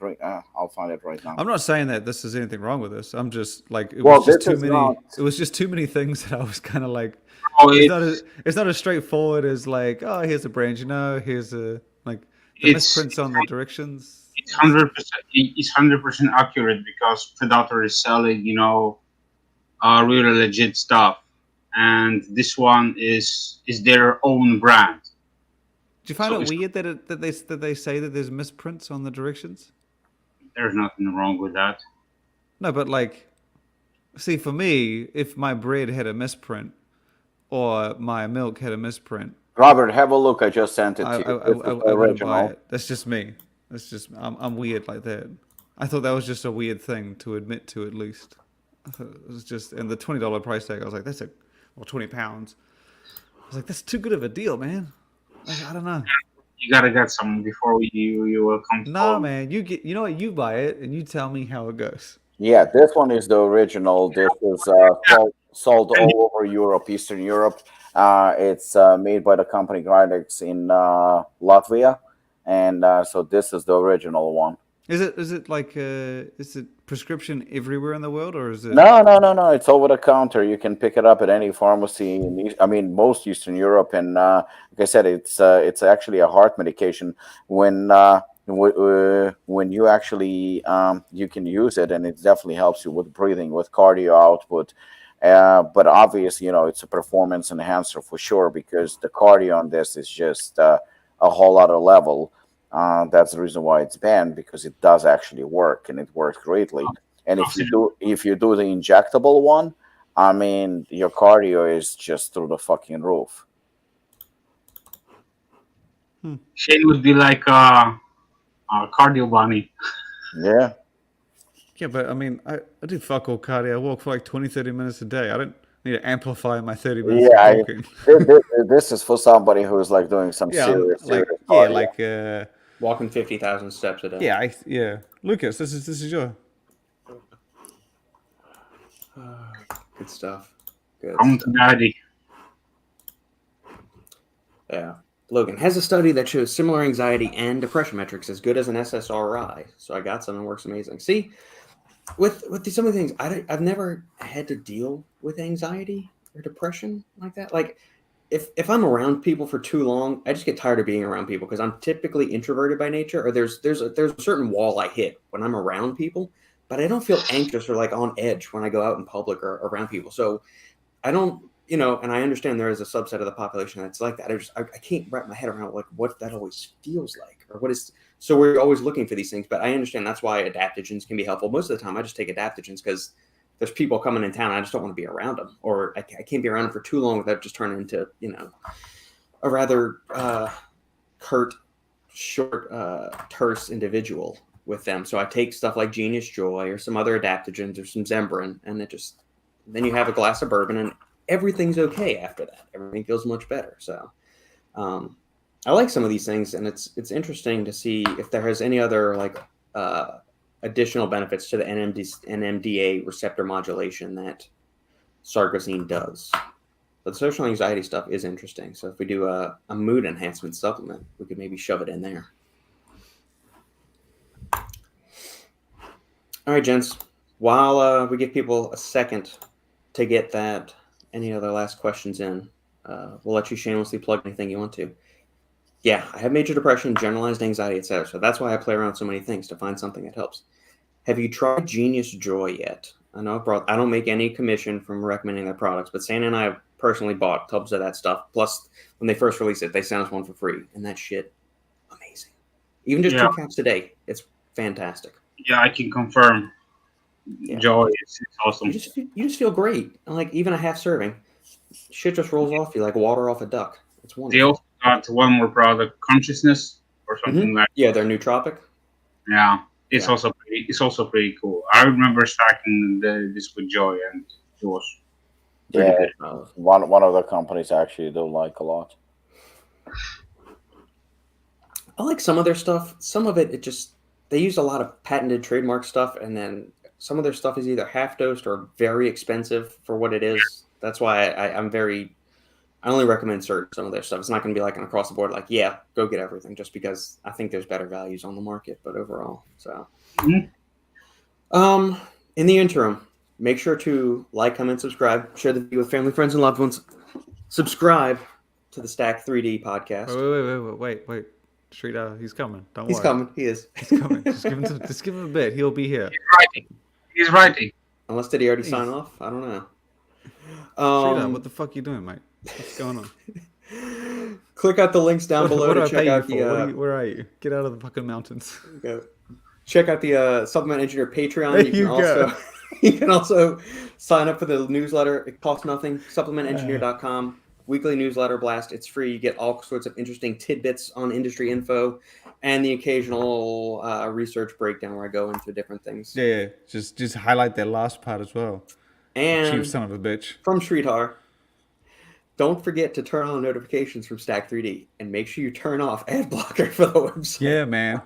I'll find it right now. I'm not saying that this is anything wrong with this. I'm just like it was just too many. It was just too many things that I was kind of like. It's not as straightforward as like, oh, here's a brand, here's a like the misprints on the directions. It's 100%. It's 100% accurate because Predator is selling, really legit stuff, and this one is their own brand. Do you find it weird that they say that there's misprints on the directions? There's nothing wrong with that. No, but like, see, for me, if my bread had a misprint or my milk had a misprint, Robert, have a look. I just sent it to you. I wouldn't buy it. That's just me. That's just I'm weird like that. I thought that was just a weird thing to admit to, at least. I thought it was just, and the $20 price tag, I was like, £20. I was like, that's too good of a deal, man. Like, I don't know. You gotta get some before you will come. No, man. You know what? You buy it and you tell me how it goes. Yeah, this one is the original. This is sold all over Europe, Eastern Europe. It's made by the company Rytkowski in Latvia, and so this is the original one. Is it like is it prescription everywhere in the world, or is it? No. It's over the counter. You can pick it up at any pharmacy. Most Eastern Europe, and like I said, it's actually a heart medication. When you actually you can use it, and it definitely helps you with breathing, with cardio output. But obviously, it's a performance enhancer for sure, because the cardio on this is just a whole other level. That's the reason why it's banned, because it does actually work, and it works greatly. And if you do the injectable one, your cardio is just through the fucking roof. Shane would be like a cardio bunny. Yeah. Yeah, but I do fuck all cardio. I walk for like 20-30 minutes a day. I don't need to amplify my 30 minutes of walking. This is for somebody who's like doing some serious cardio. Walking 50,000 steps a day. Yeah. Lukasz, this is your. Good stuff. Good. Come to daddy. Yeah. Logan has a study that shows similar anxiety and depression metrics as good as an SSRI. So I got some and works amazing. See, with some of the things, I've never had to deal with anxiety or depression like that. Like, if I'm around people for too long, I just get tired of being around people, because I'm typically introverted by nature, or there's a certain wall I hit when I'm around people, but I don't feel anxious or like on edge when I go out in public or around people. So I don't, and I understand there is a subset of the population that's like that. I can't wrap my head around like what that always feels like, or what is. So we're always looking for these things, but I understand that's why adaptogens can be helpful. Most of the time, I just take adaptogens because there's people coming in town. I just don't want to be around them, or I can't be around them for too long without just turning into, a rather curt, short, terse individual with them. So I take stuff like Genius Joy or some other adaptogens or some Zembrin, and then you have a glass of bourbon and everything's okay after that. Everything feels much better. So I like some of these things, and it's interesting to see if there has any other additional benefits to the NMDA receptor modulation that Sarcosine does. But the social anxiety stuff is interesting. So if we do a mood enhancement supplement, we could maybe shove it in there. All right, gents. While we give people a second to get that, any other last questions in, we'll let you shamelessly plug anything you want to. Yeah, I have major depression, generalized anxiety, etc. So that's why I play around with so many things to find something that helps. Have you tried Genius Joy yet? I know I don't make any commission from recommending their products, but Santa and I have personally bought tubs of that stuff. Plus, when they first released it, they sent us one for free, and that shit, amazing. Even just 2 caps a day, it's fantastic. Yeah, I can confirm. Yeah. Joy is awesome. You just feel great. Like even a half serving, shit just rolls off you like water off a duck. It's wonderful. They also got one more product, Consciousness or something like that. Yeah, they're nootropic. Yeah, it's also pretty cool. I remember stacking this with Joy, and it was pretty good. One of the companies I actually do like a lot. I like some of their stuff. Some of it just they use a lot of patented trademark stuff, and then some of their stuff is either half dosed or very expensive for what it is. That's why I only recommend some of their stuff. It's not going to be like an across the board, like, yeah, go get everything, just because I think there's better values on the market, but overall. So, in the interim, make sure to like, comment, subscribe, share the video with family, friends, and loved ones. Subscribe to the Stack 3D podcast. Wait. Shrita, he's coming. Don't worry. He's coming. He is. He's coming. Just give him a bit. He'll be here. He's writing. Unless did he already sign off? I don't know. Shrita, what the fuck you doing, mate? What's going on? Click out the links down below to check out the. Where are you? Get out of the fucking mountains. Go. Check out the Supplement Engineer Patreon. You can also sign up for the newsletter. It costs nothing. SupplementEngineer.com. Weekly newsletter blast. It's free. You get all sorts of interesting tidbits on industry info and the occasional research breakdown where I go into different things. Yeah. Just highlight that last part as well. And cheap son of a bitch. From Sridhar, don't forget to turn on notifications from Stack 3D and make sure you turn off ad blocker for the website. Yeah, man.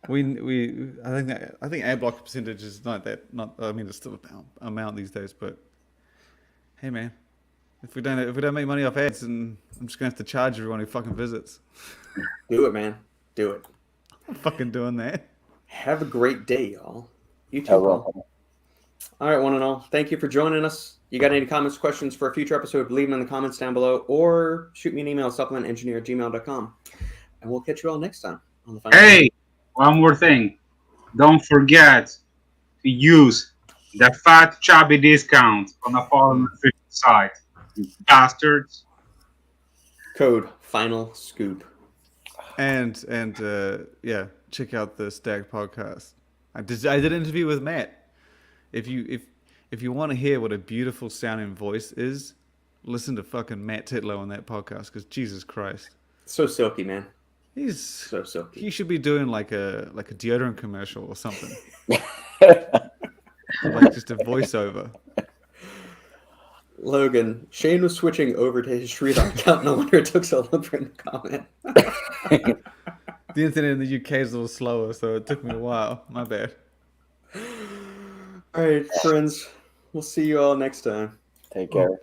I think ad blocker percentage is not that. It's still an amount these days, but hey, man. If we don't make money off ads, then I'm just gonna have to charge everyone who fucking visits. Do it, man. Do it. I'm fucking doing that. Have a great day, y'all. You too, Paul. All right, one and all. Thank you for joining us. You got any comments, questions for a future episode, leave them in the comments down below, or shoot me an email, supplementengineer@gmail.com. And we'll catch you all next time on the final. Hey, one more thing. Don't forget to use the fat chubby discount on Apollon site. You bastards. Code Final Scoop. And check out the Stack podcast. I did an interview with Matt. If you want to hear what a beautiful sounding voice is, listen to fucking Matt Titlow on that podcast, because Jesus Christ. So silky, man. He's so silky. He should be doing like a deodorant commercial or something. Like just a voiceover. Logan, Shane was switching over to his Sridhar account. No wonder it took so long for him to comment. The internet in the UK is a little slower, so it took me a while. My bad. All right, friends. We'll see you all next time. Take care.